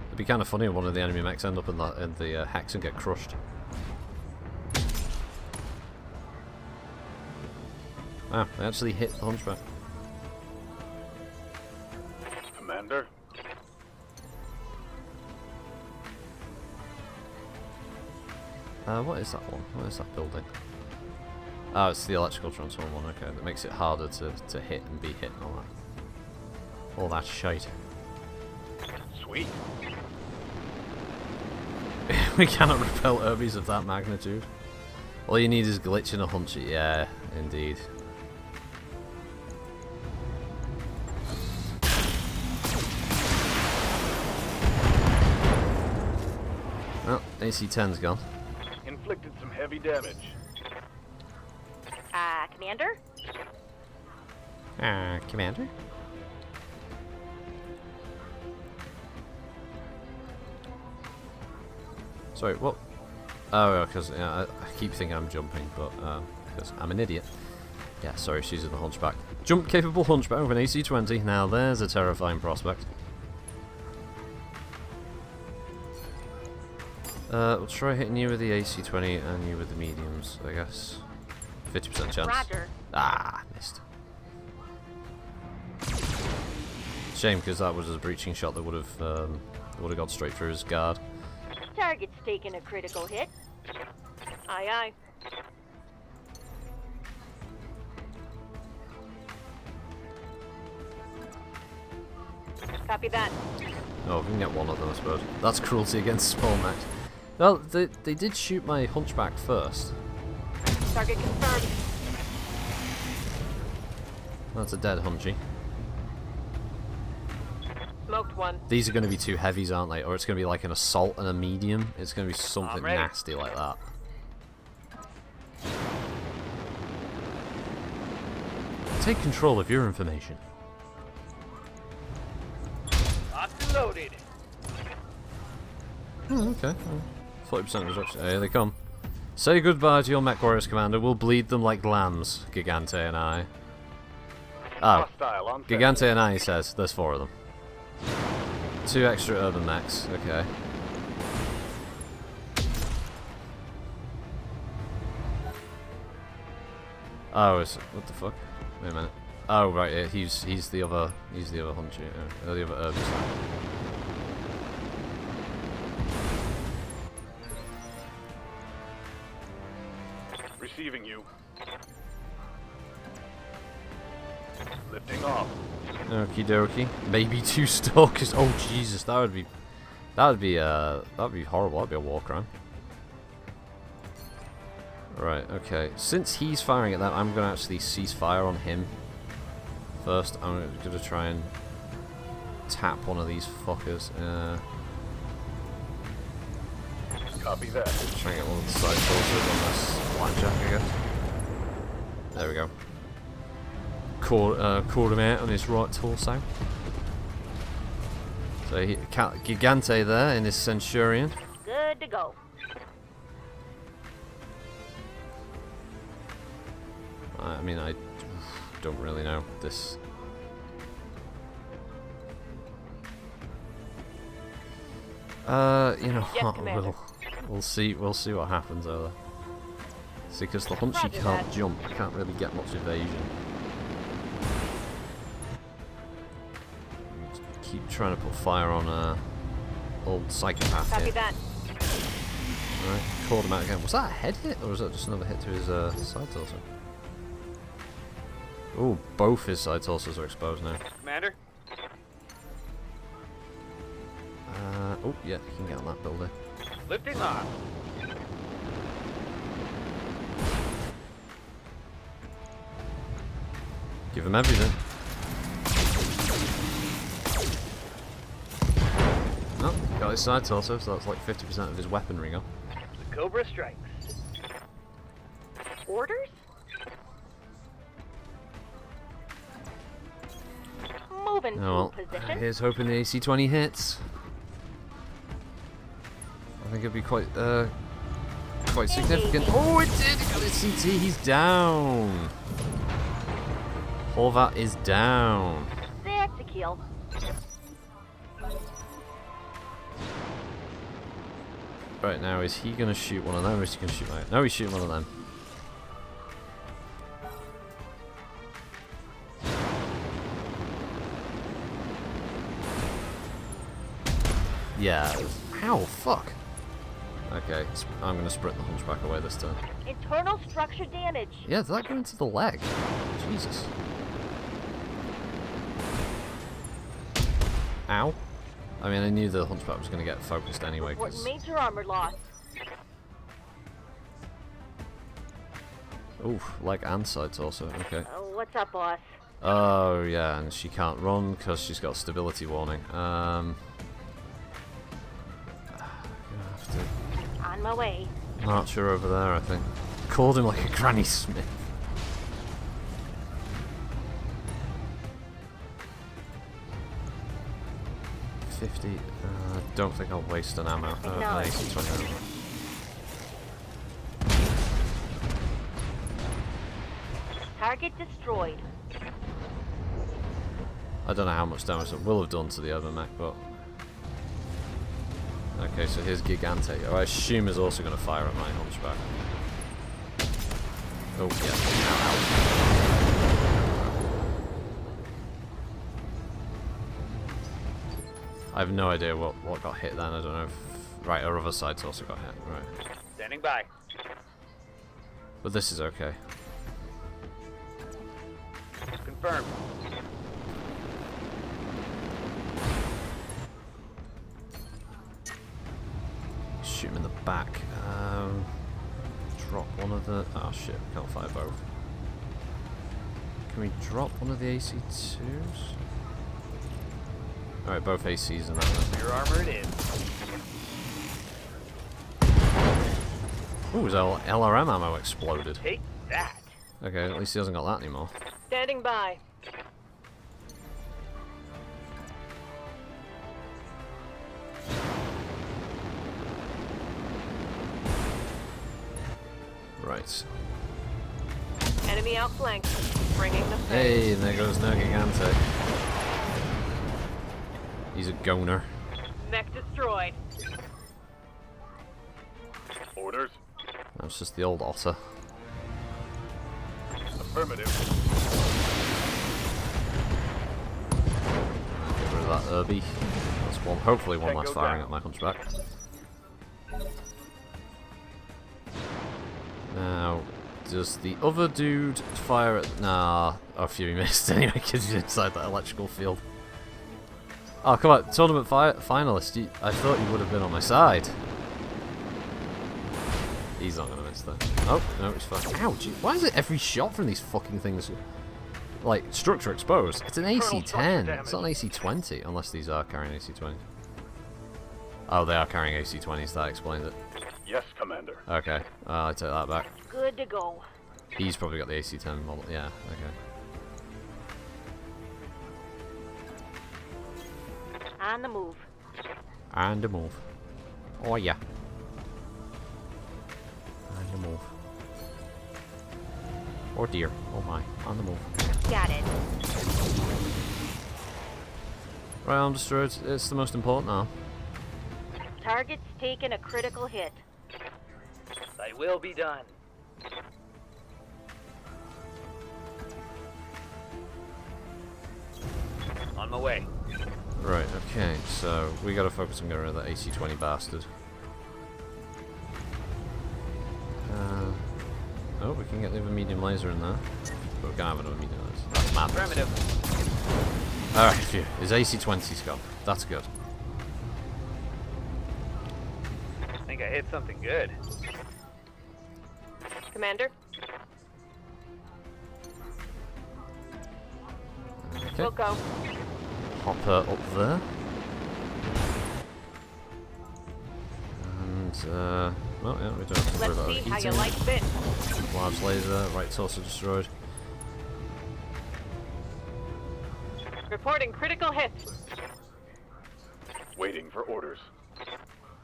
It'd be kind of funny if one of the enemy mechs end up in the hex and get crushed. Ah, they actually hit the hunchback. Commander? What is that one? What is that building? Oh, it's the electrical transform one, okay. That makes it harder to hit and be hit and all that. All that shite. Sweet. We cannot repel Irbies of that magnitude. All you need is glitch and a hunch. Yeah, indeed. Well, AC-10's gone. Inflicted some heavy damage. Commander? Commander? Sorry, what? Oh, because I keep thinking I'm jumping, but because I'm an idiot. Yeah, sorry, she's in the hunchback. Jump-capable hunchback with an AC-20. Now there's a terrifying prospect. We'll try hitting you with the AC-20 and you with the mediums, I guess. 50% chance. Roger. Ah, missed. Shame, because that was a breaching shot that would have gone straight through his guard. Target's taking a critical hit. Aye, aye. Copy that. Oh, we can get one of them, I suppose. That's cruelty against small mechs. Well, they did shoot my hunchback first. Target confirmed. That's a dead hunchy. Smoked one. These are going to be two heavies, aren't they? Or it's going to be like an assault and a medium. It's going to be something nasty like that. Take control of your information. Locked and loaded. Oh, okay. 40% reduction. Here they come. Say goodbye to your MechWarriors, Commander. We'll bleed them like lambs, Gigante and I. Oh, Hostile on set. Gigante and I, he says. There's 4 of them. 2 extra urban mechs, okay. Oh, what the fuck? Wait a minute. Oh right, yeah, he's the other hunter, the other urban. Sorry. Receiving you. Lifting off. Okie dokie. Maybe 2 stalkers. Oh Jesus, that would be horrible. That'd be a war crime. Right, okay. Since he's firing at them, I'm gonna actually cease fire on him. First, I'm gonna try and tap one of these fuckers. Copy that. Try and get one of the side torsos on this blackjack, I guess. There we go. Caught him out on his right torso. So Gigante there in his Centurion. Good to go. I mean, I don't really know this. You know what? We'll see what happens over there. See, because the Hunchy can't jump, I can't really get much evasion. Keep trying to put fire on old psychopath here. That. Alright, called him out again. Was that a head hit, or was that just another hit to his side torso? Oh, both his side torsos are exposed now. Commander? Oh, yeah, you can get on that builder. Lifting off. Give him everything. Oh, got his side torso, so that's like 50% of his weaponry gone. The Cobra strikes. Orders? Moving Oh to well, position. here's hoping the AC-20 hits. I think it'd be quite significant. Oh, it did! He got his CT, he's down! Horvat is down. That's a kill. Right, now is he gonna shoot one of them or is he gonna shoot my... No, he's shooting one of them. Yeah. Ow, fuck. Okay, I'm gonna sprint the Hunchback away this turn. Internal structure damage. Yeah, did that go into the leg? Jesus. Ow. I mean, I knew the Hunchback was gonna get focused anyway. Report 'Cause... major armor loss. Oof, leg and side torso. Okay. What's up, boss? Oh yeah, and she can't run because she's got a stability warning. Gonna have to On my way. march her over there, I think. Called him like a Granny Smith. $50. Don't think I'll waste an ammo. An AC-20 ammo. Target destroyed. I don't know how much damage it will have done to the other mech, but... Okay, so here's Gigante. Oh, I assume is also going to fire at my Hunchback. Oh, yeah. Ow, ow. I have no idea what got hit then. I don't know if... Right, our other side's also got hit. Right. Standing by. But this is okay. Confirmed. Shoot him in the back. Drop one of the... Oh shit, we can't fire both. Can we drop one of the AC-2s? Alright, both ACs and that one. Your armor it is. Ooh, his LRM ammo exploded. Take that. Okay, at least he hasn't got that anymore. Standing by. Right. Enemy outflanked. Bringing the Hey, and there goes no Gigante. He's a goner. Mech destroyed. Orders. That's just the old otter. Affirmative. Get rid of that Irby. That's one, hopefully one less Tango firing down. at my hunchback. Now, does the other dude fire at... Nah, oh, phew, he missed anyway because he's inside that electrical field. Oh, come on, tournament finalist. I thought you would have been on my side. He's not going to miss that. Oh, no, he's fine. Ouch, why is it every shot from these fucking things... Like, structure exposed? It's an AC-10. It's not an AC-20, unless these are carrying AC-20s. Oh, they are carrying AC-20s, that explains it. Yes, Commander. Okay, I take that back. Good to go. He's probably got the AC-10 model. Yeah, okay. On the move. And a move. Oh yeah. And a move. Oh dear. Oh my. On the move. Got it. Right, arm destroyed. It's the most important now. Target's taken a critical hit. Thy will be done. On my way. Right, okay, so we gotta focus on getting rid of that AC-20 bastard. Oh, we can get the other medium laser in there. But we can't have another medium laser. That's mad. Affirmative. Alright, phew. His AC-20's gone. That's good. I think I hit something good. Commander, Okay. we'll go. Hopper up there. And, well, yeah, we don't have to worry Let's about see how you heating. like fit. Large laser, right torso destroyed. Reporting critical hits. Waiting for orders.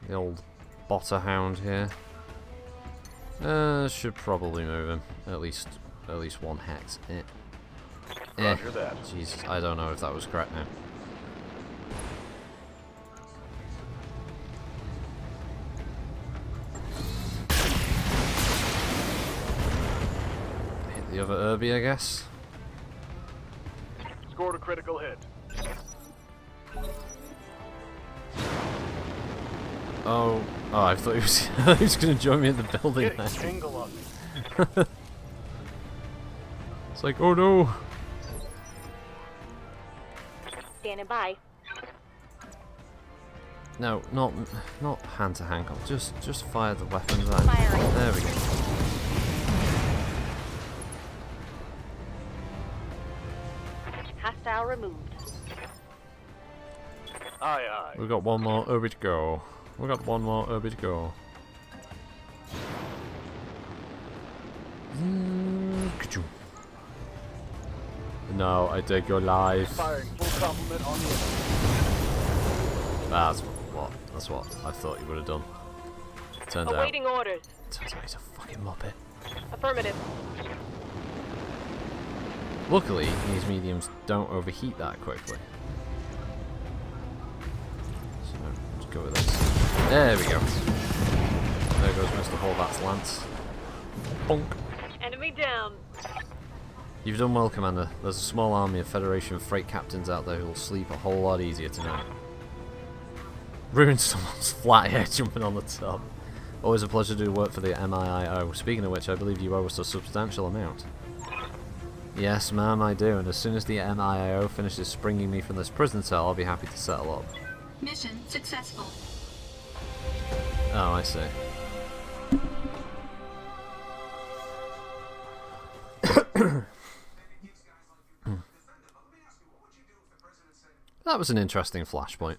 The old botter hound here. Should probably move him. At least one hex. Roger that. Jesus, I don't know if that was correct now. Hit the other Irby, I guess. Scored a critical hit. Oh, I thought he was, he was going to join me in the building Getting there. tangle on me. It's like, oh no! Standing by. No, not hand to hand combat. Just fire the weapons out. Firing. There we go. Hostile removed. Aye, aye. We've got one more Irby to go. We've got one more Irby to go. Ka-choom. No, I take your life. Firing full complement on the enemy. That's what I thought you would have done. Turns out Awaiting orders. he's a fucking muppet. Affirmative. Luckily, these mediums don't overheat that quickly. So, let's go with this. There we go. There goes Mr. Horvat's lance. Bonk. Enemy down. You've done well, Commander. There's a small army of Federation freight captains out there who will sleep a whole lot easier tonight. Ruined someone's flat here jumping on the top. Always a pleasure to do work for the MIIO. Speaking of which, I believe you owe us a substantial amount. Yes, ma'am, I do, and as soon as the MIIO finishes springing me from this prison cell, I'll be happy to settle up. Mission successful. Oh, I see. That was an interesting flashpoint.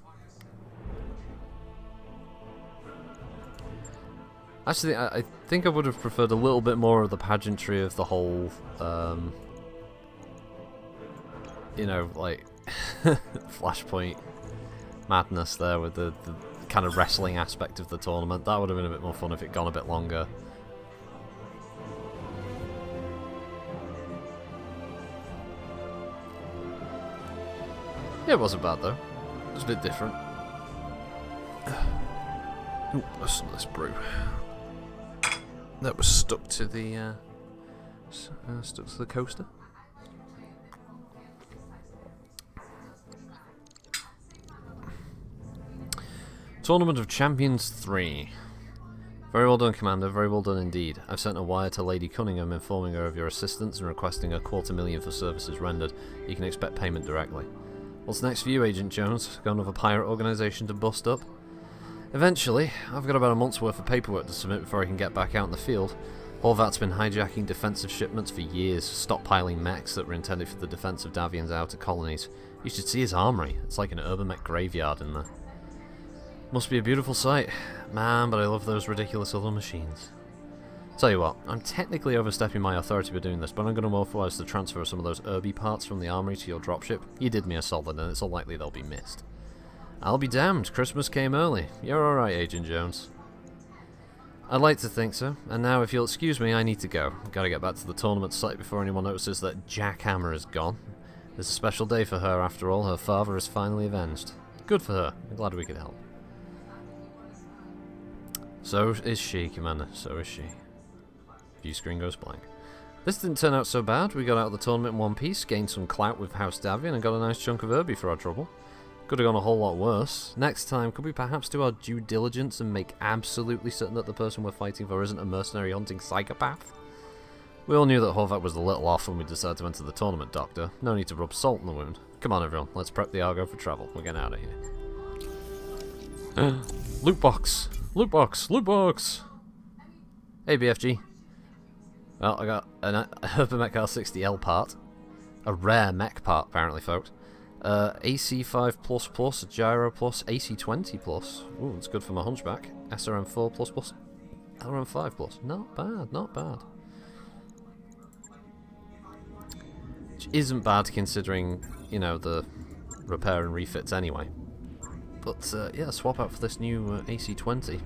Actually, I think I would have preferred a little bit more of the pageantry of the whole, you know, like, flashpoint madness there with the kind of wrestling aspect of the tournament. That would have been a bit more fun if it'd gone a bit longer. Yeah, it wasn't bad though. It was a bit different. Ooh, that's some of this brew. That was stuck to the coaster. Tournament of Champions 3. Very well done, Commander. Very well done indeed. I've sent a wire to Lady Cunningham informing her of your assistance and requesting a $250,000 for services rendered. You can expect payment directly. What's next for you, Agent Jones? Got another pirate organisation to bust up? Eventually. I've got about a month's worth of paperwork to submit before I can get back out in the field. Horvat's been hijacking defensive shipments for years, stockpiling mechs that were intended for the defence of Davian's outer colonies. You should see his armoury. It's like an urban mech graveyard in there. Must be a beautiful sight. Man, but I love those ridiculous little machines. Tell you what, I'm technically overstepping my authority by doing this, but I'm going to authorize the transfer of some of those Irby parts from the armory to your dropship. You did me a solid, and it's unlikely they'll be missed. I'll be damned, Christmas came early. You're alright, Agent Jones. I'd like to think so, and now if you'll excuse me, I need to go. I've got to get back to the tournament site before anyone notices that Jackhammer is gone. It's a special day for her, after all. Her father is finally avenged. Good for her. I'm glad we could help. So is she, Commander. So is she. View screen goes blank. This didn't turn out so bad. We got out of the tournament in one piece, gained some clout with House Davian, and got a nice chunk of Irby for our trouble. Could have gone a whole lot worse. Next time, could we perhaps do our due diligence and make absolutely certain that the person we're fighting for isn't a mercenary hunting psychopath? We all knew that Horvat was a little off when we decided to enter the tournament, Doctor. No need to rub salt in the wound. Come on, everyone. Let's prep the Argo for travel. We're getting out of here. Loot box! Loot box! Loot box! Hey, BFG. Well, I got an Urban Mech R60L part. A rare mech part, apparently, folks. AC5++, Gyro Plus, AC20+. Ooh, it's good for my Hunchback. SRM4++, LRM5+. Not bad, not bad. Which isn't bad considering, you know, the repair and refits anyway. But, yeah, swap out for this new AC20.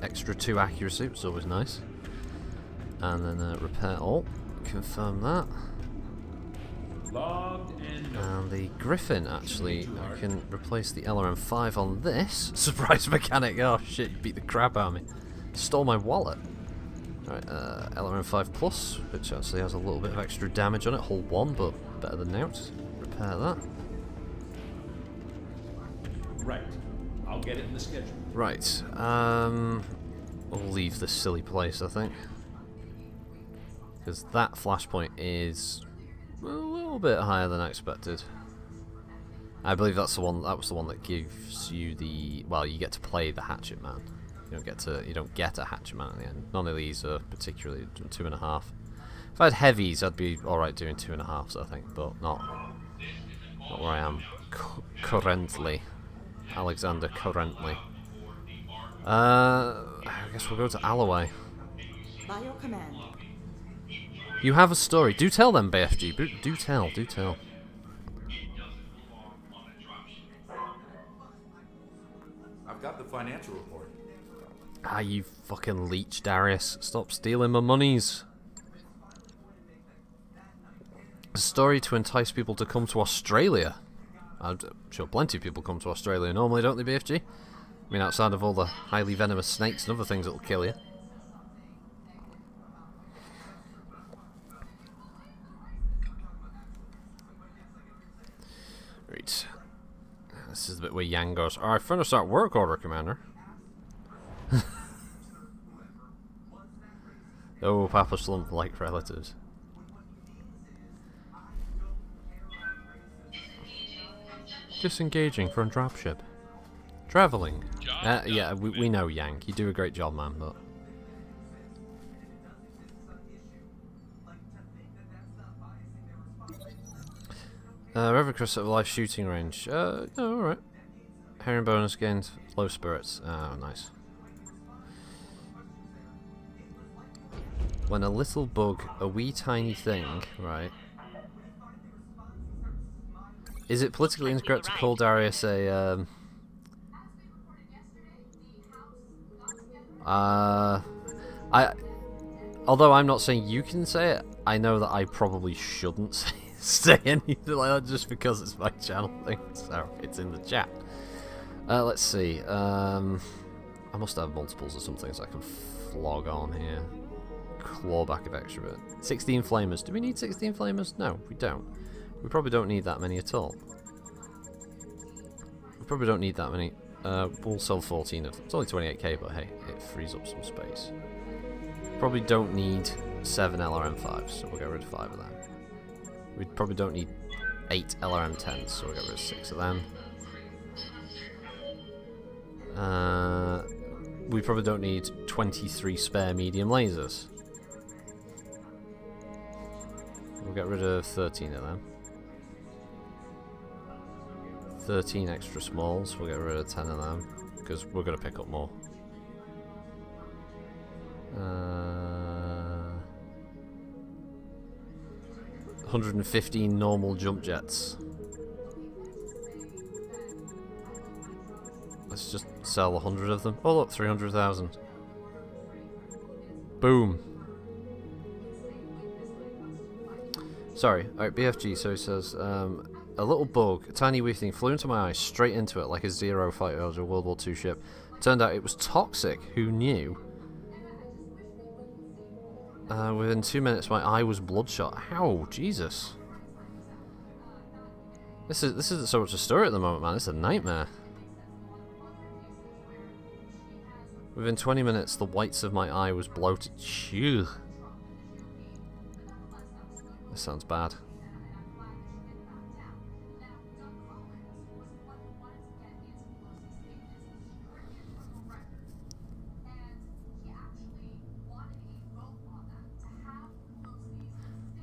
Extra 2 accuracy, which is always nice. And then repair all. Confirm that. And the Griffin, actually, I can replace the LRM5 on this. Surprise mechanic! Oh shit, you beat the crap out of me. Stole my wallet. Alright, LRM5+, which actually has a little bit of extra damage on it. Hull 1, but better than out. Repair that. Right. I'll get it in the schedule. Right, we'll leave this silly place, I think. Because that flashpoint is a little bit higher than I expected. I believe that's the one. That was the one that gives you the. Well, you get to play the Hatchet Man. You don't get a Hatchet Man at the end. None of these are particularly 2.5. If I had heavies, I'd be all right doing 2.5s, I think, but not where I am currently. Alexander currently. I guess we'll go to Alloway. By your command. You have a story. Do tell them, BFG. Do tell. Do tell. I've got the financial report. Ah, you fucking leech, Darius. Stop stealing my monies. A story to entice people to come to Australia. I'm sure plenty of people come to Australia normally, don't they, BFG? I mean, outside of all the highly venomous snakes and other things that'll kill you. Right. This is the bit where Yang goes, alright, finish that work order, Commander. Oh, Papa Slump like relatives. Disengaging from dropship. Travelling. Yeah, we know, Yang. You do a great job, man, but... Revercrest at live shooting range. Oh, alright. Herring bonus gained low spirits. Oh, nice. When a little bug, a wee tiny thing, right? Is it politically incorrect to call Darius a, although I'm not saying you can say it, I know that I probably shouldn't say anything like that just because it's my channel thing, so it's in the chat. Let's see. I must have multiples or something so I can flog on here. Claw back of extra bit. 16 flamers. Do we need 16 flamers? No, we don't. We probably don't need that many at all. We probably don't need that many. We'll sell 14 of them. It's only 28k, but hey, it frees up some space. Probably don't need 7 LRM5s, so we'll get rid of 5 of them. We probably don't need 8 LRM10s, so we'll get rid of 6 of them. We probably don't need 23 spare medium lasers. We'll get rid of 13 of them. 13 extra smalls, we'll get rid of 10 of them, because we're going to pick up more. 115 normal jump jets. Let's just sell 100 of them. Oh look, 300,000. Boom. Sorry, alright, BFG, so he says, a little bug, a tiny wee thing, flew into my eye, straight into it like a Zero fighter or a World War II ship. Turned out it was toxic. Who knew? Within 2 minutes, my eye was bloodshot. How? Jesus. This isn't so much a story at the moment, man. It's a nightmare. Within 20 minutes, the whites of my eye was bloated. Phew. This sounds bad.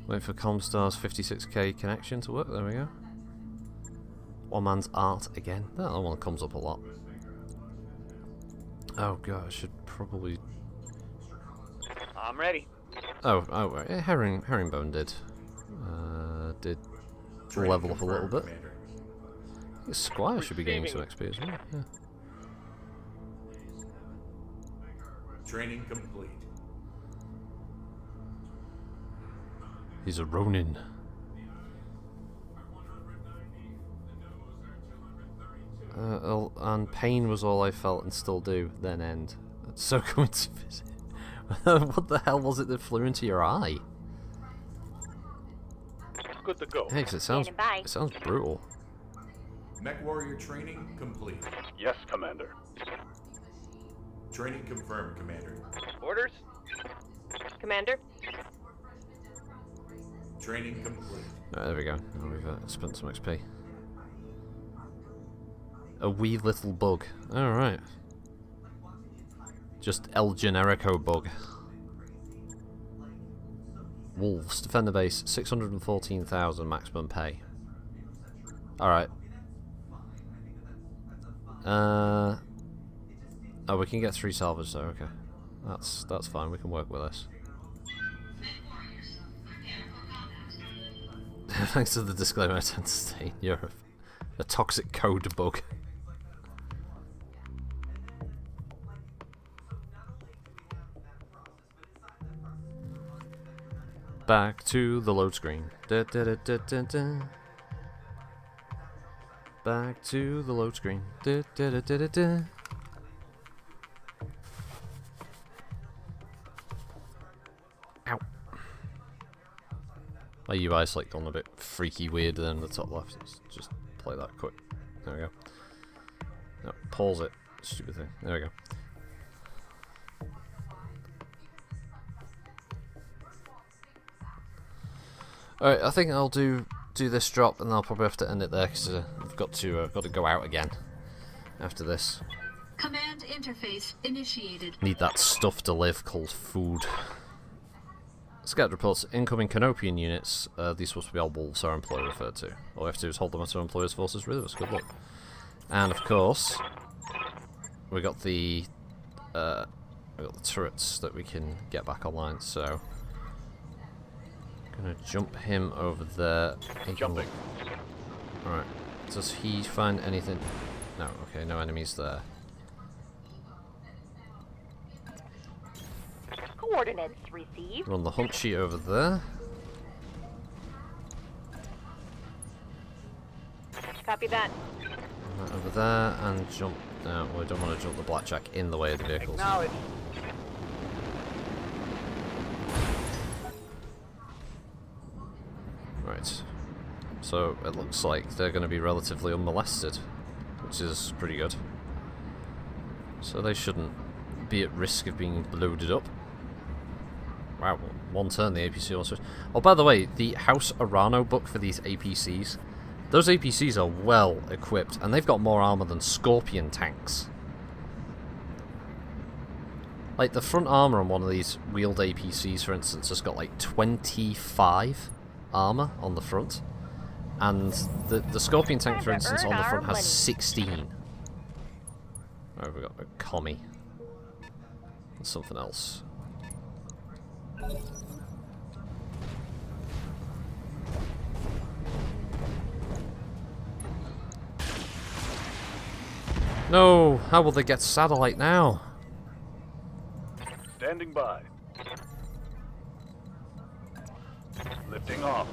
Wait for Comstar's 56k connection to work. There we go. One man's art again. That one comes up a lot. Oh god, I should probably. I'm ready. Oh, right. Yeah, Herringbone did level up a little bit. I think Squire should be gaining some XP as well. Yeah. Training complete. He's a Ronin. And pain was all I felt and still do, then end. That's so coming to visit. What the hell was it that flew into your eye? Good to go. Hey, 'cause it sounds brutal. MechWarrior training complete. Yes, Commander. Training confirmed, Commander. Orders? Commander? Training complete. Right, there we go. Now we've spent some XP. A wee little bug. Alright. Just El Generico bug. Wolves. Defend the base. 614,000 maximum pay. Alright. Oh, we can get 3 salvage though, okay. That's fine, we can work with this. Thanks to the disclaimer, I tend to stay. You're a toxic code bug. Back to the load screen. Da, da, da, da, da, da. Back to the load screen. Da, da, da, da, da, da. Ow. My UI's like gone a bit freaky weird there in the top left. Let's just play that quick. There we go. No, pause it. Stupid thing. There we go. Alright, I think I'll do this drop and I'll probably have to end it there because I've got to go out again after this. Command interface initiated. Need that stuff to live called food. Scout reports incoming Canopian units. These supposed to be all wolves our employer referred to. All we have to do is hold them until our employer's forces with us. Good luck. And of course, we got the turrets that we can get back online. So, gonna jump him over there. Jumping. All right. Does he find anything? No. Okay. No enemies there. Coordinates received. Run the hunt sheet over there. Copy that. Right over there and jump. No, we don't want to jump the blackjack in the way of the vehicles. Acknowledge. Right. So it looks like they're going to be relatively unmolested, which is pretty good. So they shouldn't be at risk of being loaded up. Wow, one turn the APC also. Oh, by the way, the House Arano book for these APCs, those APCs are well equipped, and they've got more armor than Scorpion tanks. Like, the front armor on one of these wheeled APCs, for instance, has got like 25 armor on the front. And the Scorpion tank, for instance, on the front has 16. Oh, we've got a commie. And something else. No! How will they get satellite now? Standing by. Lifting off.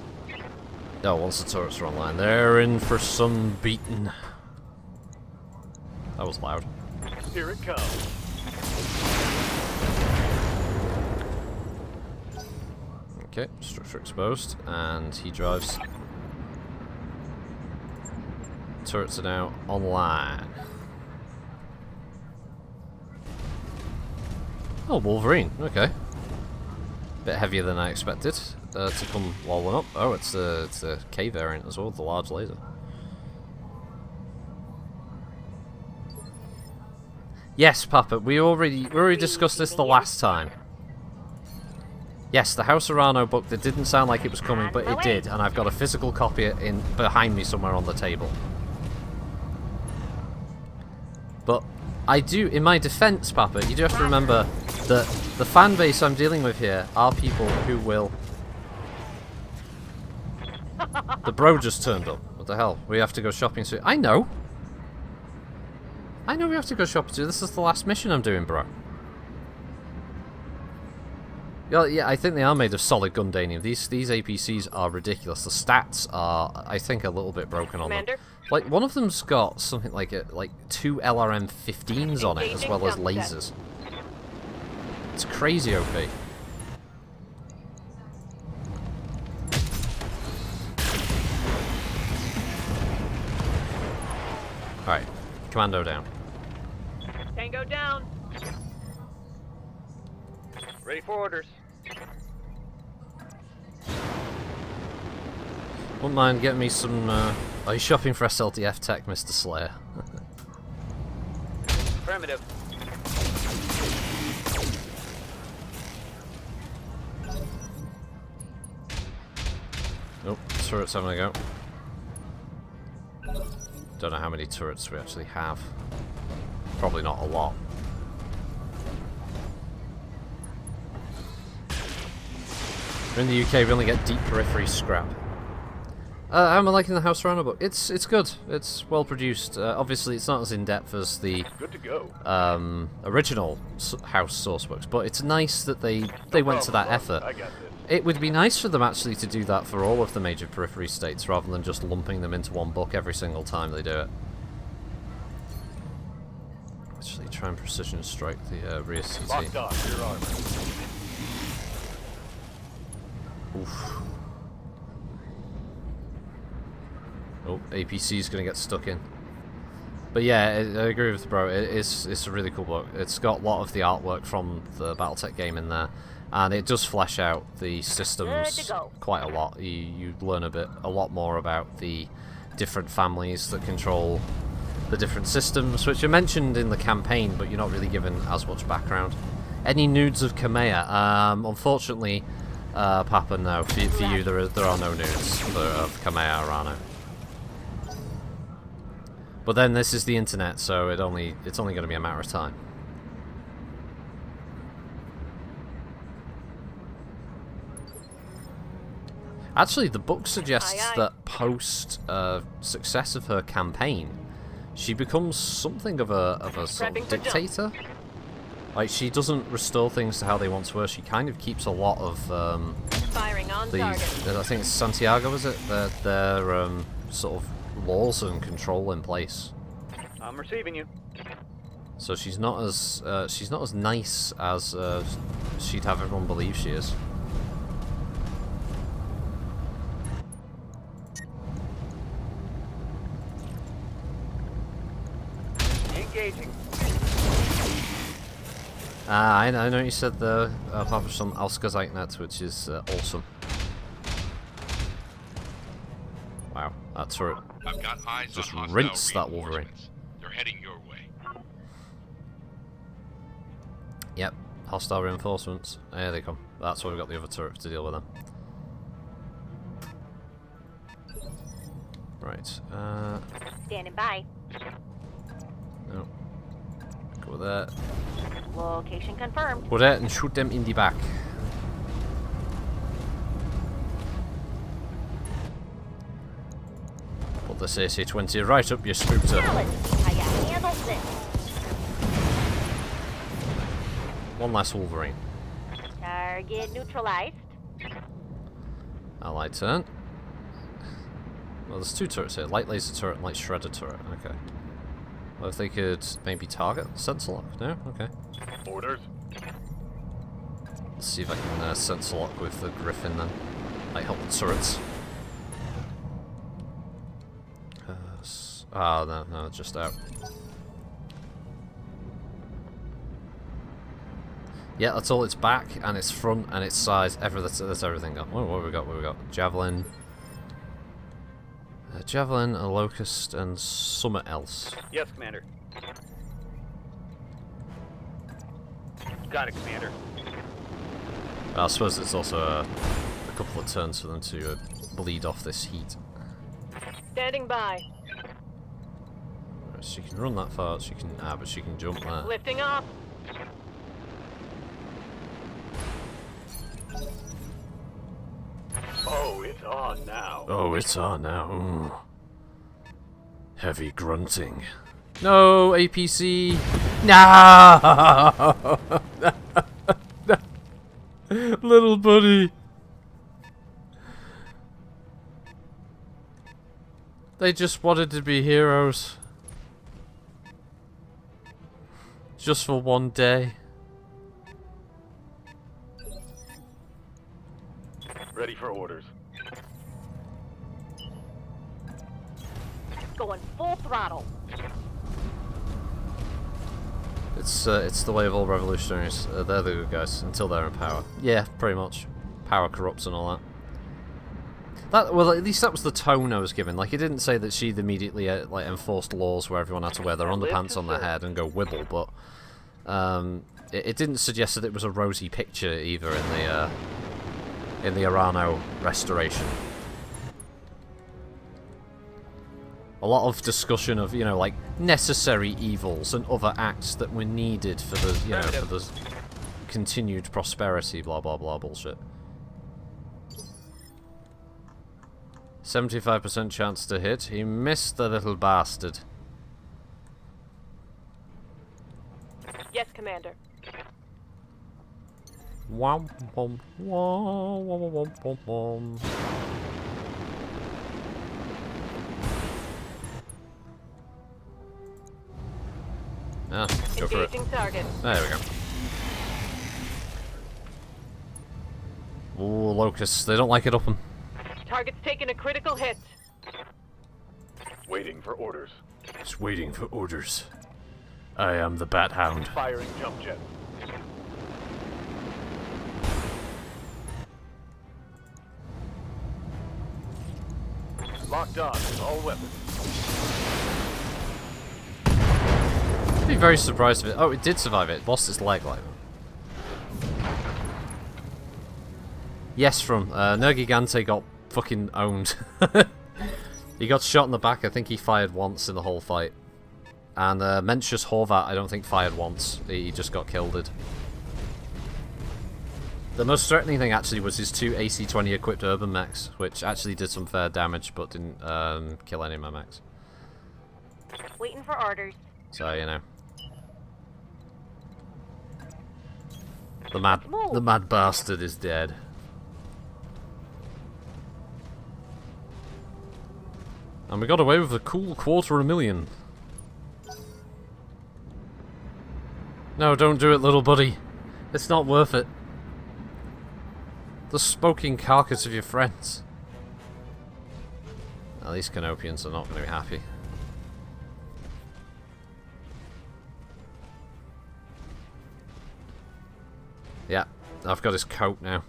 No, once the turrets are online, they're in for some beating. That was loud. Here it comes. Okay, structure exposed, and he drives. Turrets are now online. Oh, Wolverine, okay. Bit heavier than I expected to come walling up. Oh, it's the K variant as well, the large laser. Yes, Papa, we already discussed this the last time. Yes, the House Arano book, that didn't sound like it was coming, but it did, and I've got a physical copy in behind me somewhere on the table. But I do, in my defense, Papa, you do have to remember that the fan base I'm dealing with here are people who will... The bro just turned up. What the hell? We have to go shopping soon. I know! I know we have to go shopping soon. This is the last mission I'm doing, bro. Yeah, I think they are made of solid Gundanium. These APCs are ridiculous. The stats are, I think, a little bit broken on them. Like, one of them's got something like 2 LRM-15s on it, as well as lasers. It's crazy OP. Alright, Commando down. Tango down. Ready for orders. Wouldn't mind getting me some, are you shopping for SLDF tech, Mr. Slayer? Affirmative. Nope, turrets having a go. Don't know how many turrets we actually have. Probably not a lot. In the UK, we only get deep periphery scrap. How am I liking the House Arano book? It's good. It's well produced. Obviously, it's not as in depth as the Good to go. original House source books, but it's nice that they went to that effort. I got this. It would be nice for them actually to do that for all of the major periphery states, rather than just lumping them into one book every single time they do it. Actually, try and precision strike the rear CT. Locked on. Your armor. Oof. Oh, APC's gonna get stuck in. But yeah, I agree with bro. It's a really cool book. It's got a lot of the artwork from the Battletech game in there, and it does flesh out the systems quite a lot. You learn a lot more about the different families that control the different systems, which are mentioned in the campaign, but you're not really given as much background. Any nudes of Kamea? Unfortunately, Papa, no. For you, there are no nudes of Kamea Arano. But then this is the internet, so it's only going to be a matter of time. Actually, the book suggests that post success of her campaign, she becomes something of a sort of dictator. Like, she doesn't restore things to how they once were. She kind of keeps a lot of Firing on target. I think it's Santiago, is it? Their sort of laws and control in place. I'm receiving you. So she's not as nice as she'd have everyone believe she is. Engaging. I know you said the published some Ausgezeichnet, which is awesome. Wow, that turret I've got eyes just on hostile rinsed that Wolverine. reinforcements. They're heading your way. Yep, hostile reinforcements. There they come. That's why we've got the other turret to deal with them. Right. Standing by. No. Go there. Location confirmed. Go there and shoot them in the back. Put this AC-20 right up your scooter. Now let's see how you handle this. One less Wolverine. Target neutralized. Allied turn. Well, there's two turrets here. Light laser turret and light shredder turret. Okay. Well, if they could maybe target sensor lock? No? Okay. Orders. Let's see if I can sensor lock with the Griffin then. Like help the turrets. No, just out. Yeah, that's all its back and its front and its size. That's everything got. What have we got? What have we got? Javelin. Javelin, a locust, and something else. Yes, Commander. Got it, Commander. I suppose it's also a couple of turns for them to bleed off this heat. Standing by. She can run that far. She can. But she can jump there. Lifting off. Oh, it's on now. Oh, it's on now. Ooh. Heavy grunting. No, APC. No. Little buddy. They just wanted to be heroes. Just for one day. Ready for orders. Going full throttle. It's the way of all revolutionaries. They're the good guys until they're in power. Yeah, pretty much. Power corrupts and all that. Well, at least that was the tone I was given. Like, it didn't say that she'd immediately like enforced laws where everyone had to wear their underpants on their head and go wibble, but it didn't suggest that it was a rosy picture either in the Arano restoration. A lot of discussion of, you know, like necessary evils and other acts that were needed for the, you know, for the continued prosperity, blah blah blah bullshit. 75% chance to hit. He missed the little bastard. Yes, Commander. Wom wom wom wom wom wom wom. Ah, go for it. Engaging target. There we go. Ooh, locusts. They don't like it up 'em. Target's taking a critical hit. Waiting for orders. Just waiting for orders. I am the Bat Hound. Firing jump jet. Locked on. All weapons. I'd be very surprised if it. Oh, it did survive it. Lost its leg like that. Yes, from Nergigante got fucking owned. He got shot in the back. I think he fired once in the whole fight. And Mencius Horvat, I don't think fired once. He just got killed. The most threatening thing actually was his two AC-20 equipped urban mechs, which actually did some fair damage but didn't kill any of my mechs. Waiting for orders. So, you know. The mad bastard is dead. And we got away with a cool $250,000. No, don't do it, little buddy. It's not worth it. The smoking carcass of your friends. Now, these Canopians are not going to be happy. Yeah, I've got his coat now.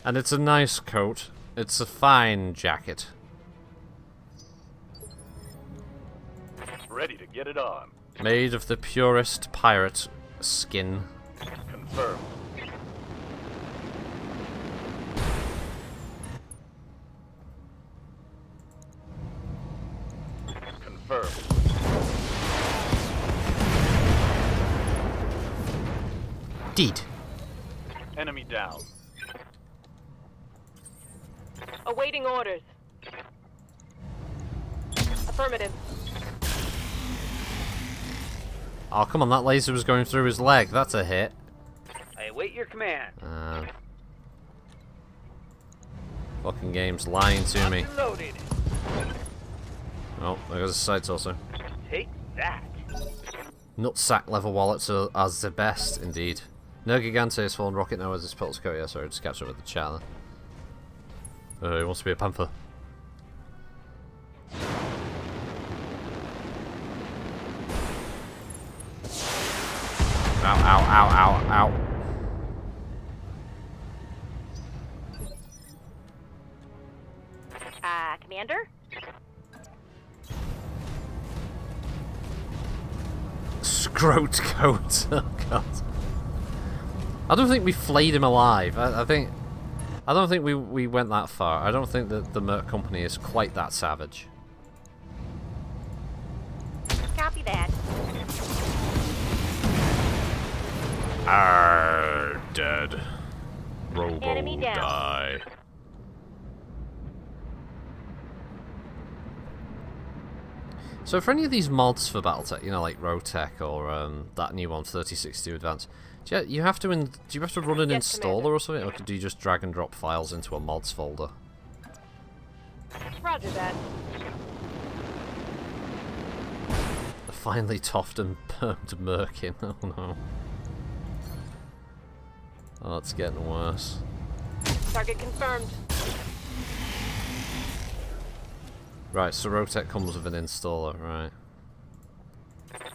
And it's a nice coat. It's a fine jacket. Ready to get it on. Made of the purest pirate skin. Confirmed. Confirmed. Deed. Enemy down. Awaiting orders. Affirmative. Oh, come on, that laser was going through his leg. That's a hit. I await your command. Fucking game's lying to me. Loaded. Oh, there goes the sights also. Take that. Nutsack level wallets are as the best, indeed. No Gigante has fallen, Rocket now has his pulse coat. Yeah, sorry, just catch up with the chat. He wants to be a panther. Ow, ow, ow, ow, ow. Commander? Scrote coat. Oh god. I don't think we flayed him alive. I don't think we went that far. I don't think that the Merc Company is quite that savage. Copy that. Arr, dead. Robo Enemy down. die. So for any of these mods for Battletech, you know, like Rotech or that new one, 3062 Advanced, do you have to run an Yes, installer Commander. or something, or do you just drag and drop files into a mods folder? Roger that. A finely toffed and permed Merkin. Oh no. Oh, it's getting worse. Target confirmed. Right, so Rotech comes with an installer, right.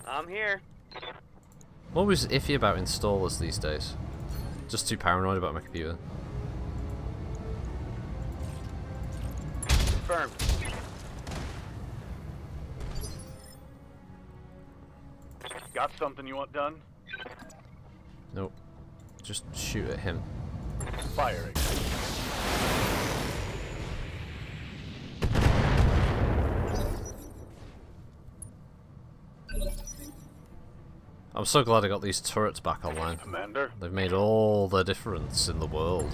I'm here. I'm always iffy about installers these days. Just too paranoid about my computer. Confirmed. Got something you want done? Nope. Just shoot at him. Firing. I'm so glad I got these turrets back online. Commander? They've made all the difference in the world.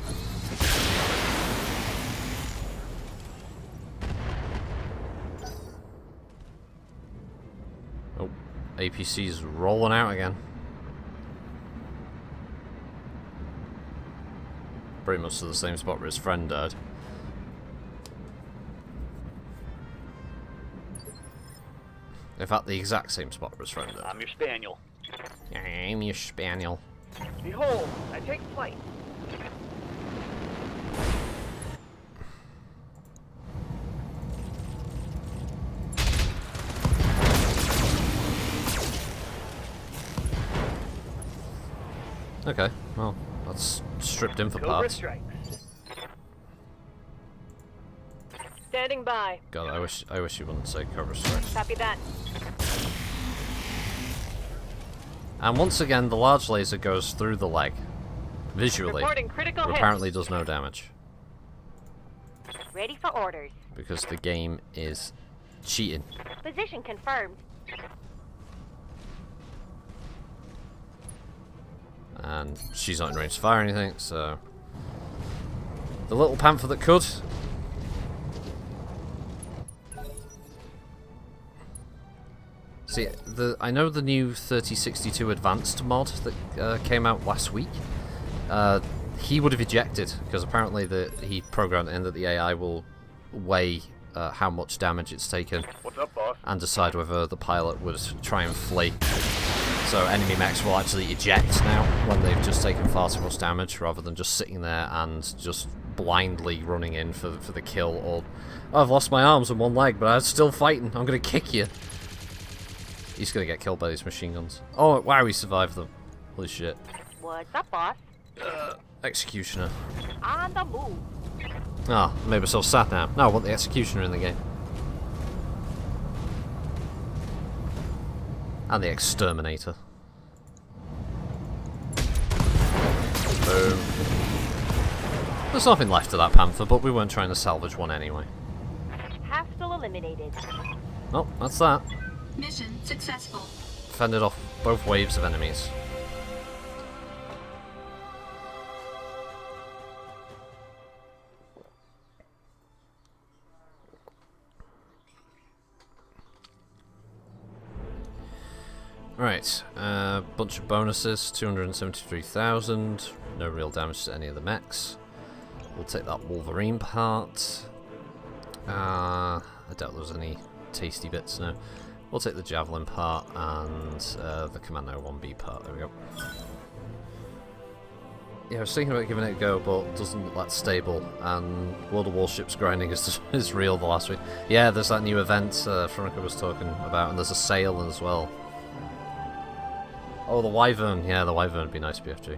Oh, APC's rolling out again. Pretty much to the same spot where his friend died. In fact, the exact same spot where his friend died. I'm your spaniel. I'm your spaniel. Behold, I take flight. Okay, well, that's stripped in for Cobra parts. strikes. Standing by. God, I wish you wouldn't say Cobra Strike. Copy that. And once again, the large laser goes through the leg. Visually. Reporting critical But hit. apparently does no damage. Ready for orders. Because the game is cheating. Position confirmed. And she's not in range to fire anything, so... The little panther that could. See, I know the new 3062 Advanced mod that came out last week. He would have ejected, because apparently he programmed in that the AI will weigh how much damage it's taken. What's up, boss? and decide whether the pilot would try and flee. So enemy mechs will actually eject now when they've just taken far too much damage, rather than just sitting there and just blindly running in for the kill. Or, oh, I've lost my arms and one leg, but I'm still fighting. I'm going to kick you. He's going to get killed by these machine guns. Oh, wow, he survived them. Holy shit. What's up, boss? Executioner. On the move. Ah, oh, made myself sad now. No, I want the Executioner in the game. And the Exterminator. Boom. There's nothing left of that Panther, but we weren't trying to salvage one anyway. Hostile eliminated. Oh, that's that. Mission successful. Fended off both waves of enemies. Right, bunch of bonuses, 273,000, no real damage to any of the mechs. We'll take that Wolverine part. I doubt there's any tasty bits, no. We'll take the Javelin part and the Commando 1B part, there we go. Yeah, I was thinking about giving it a go, but it doesn't look that stable, and World of Warships grinding is real the last week. Yeah, there's that new event Veronica was talking about, and there's a sale as well. Oh, the Wyvern. Yeah, the Wyvern would be nice BFG.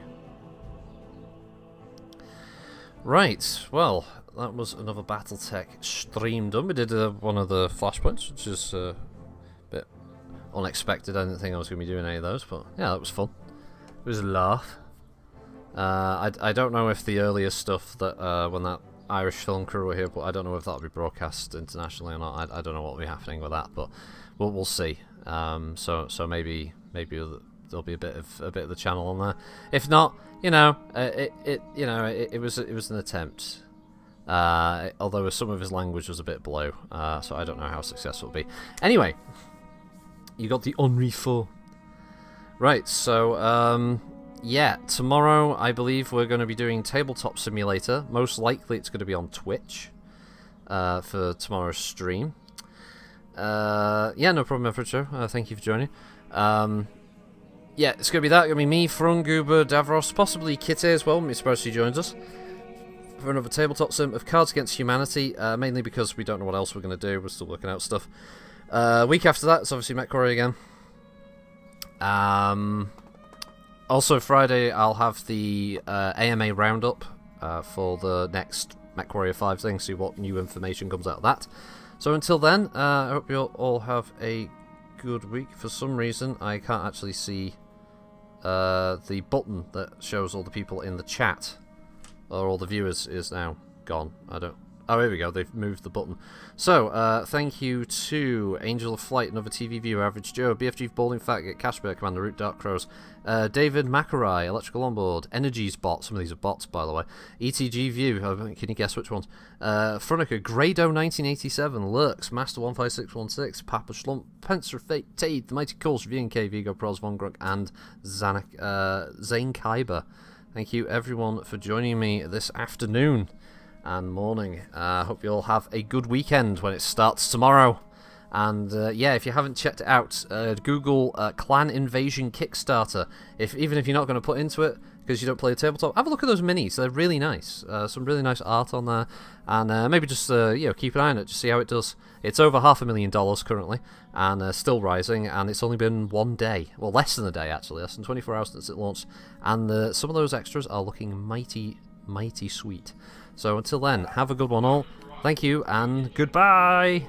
Right, well, that was another Battletech stream done. We did one of the flashpoints, which is a bit unexpected. I didn't think I was going to be doing any of those, but yeah, that was fun. It was a laugh. I don't know if the earlier stuff that when that Irish film crew were here, but I don't know if that'll be broadcast internationally or not. I don't know what will be happening with that, but we'll see. So maybe there'll be a bit of the channel on there. If not, you know, it was an attempt. Although some of his language was a bit below, so I don't know how successful it'll be. Anyway, you got the Henri IV. Right, so yeah, tomorrow I believe we're going to be doing Tabletop Simulator. Most likely it's going to be on Twitch for tomorrow's stream. Yeah, no problem, Everett. Thank you for joining. Yeah, it's going to be that. Going to be me, Frunguber, Davros, possibly Kitty as well. I'm surprised she joins us for another tabletop sim of Cards Against Humanity. Mainly because we don't know what else we're going to do. We're still working out stuff. Week after that, it's obviously MechWarrior again. Also Friday, I'll have the AMA roundup for the next MechWarrior 5 thing. See what new information comes out of that. So until then, I hope you all have a good week. For some reason, I can't actually see the button that shows all the people in the chat, or all the viewers, is now gone. I don't... Oh, here we go. They've moved the button. So, thank you to Angel of Flight, another TV viewer, Average Joe, BFG Balding Faggot, Cashbear, Commander Root, Dark Crows, David Macarai, Electrical Onboard, Energy's Bot, some of these are bots, by the way, ETG View, can you guess which ones? Frunica, Grado 1987, Lurks, Master 15616, Papa Schlump, Pencer Fate, Tade, The Mighty Calls, VNK, Vigo, Pros, Von Grunk, and Zane Kyber. Thank you, everyone, for joining me this afternoon and morning. I hope you all have a good weekend when it starts tomorrow. And yeah, if you haven't checked it out, Google Clan Invasion Kickstarter. Even if you're not going to put into it because you don't play a tabletop, have a look at those minis. They're really nice. Some really nice art on there, and maybe just keep an eye on it, just see how it does. It's over $500,000 currently, and still rising. And it's only been 1 day, well, less than a day actually, less than 24 hours since it launched. And some of those extras are looking mighty sweet. So until then, have a good one all. Thank you, and goodbye!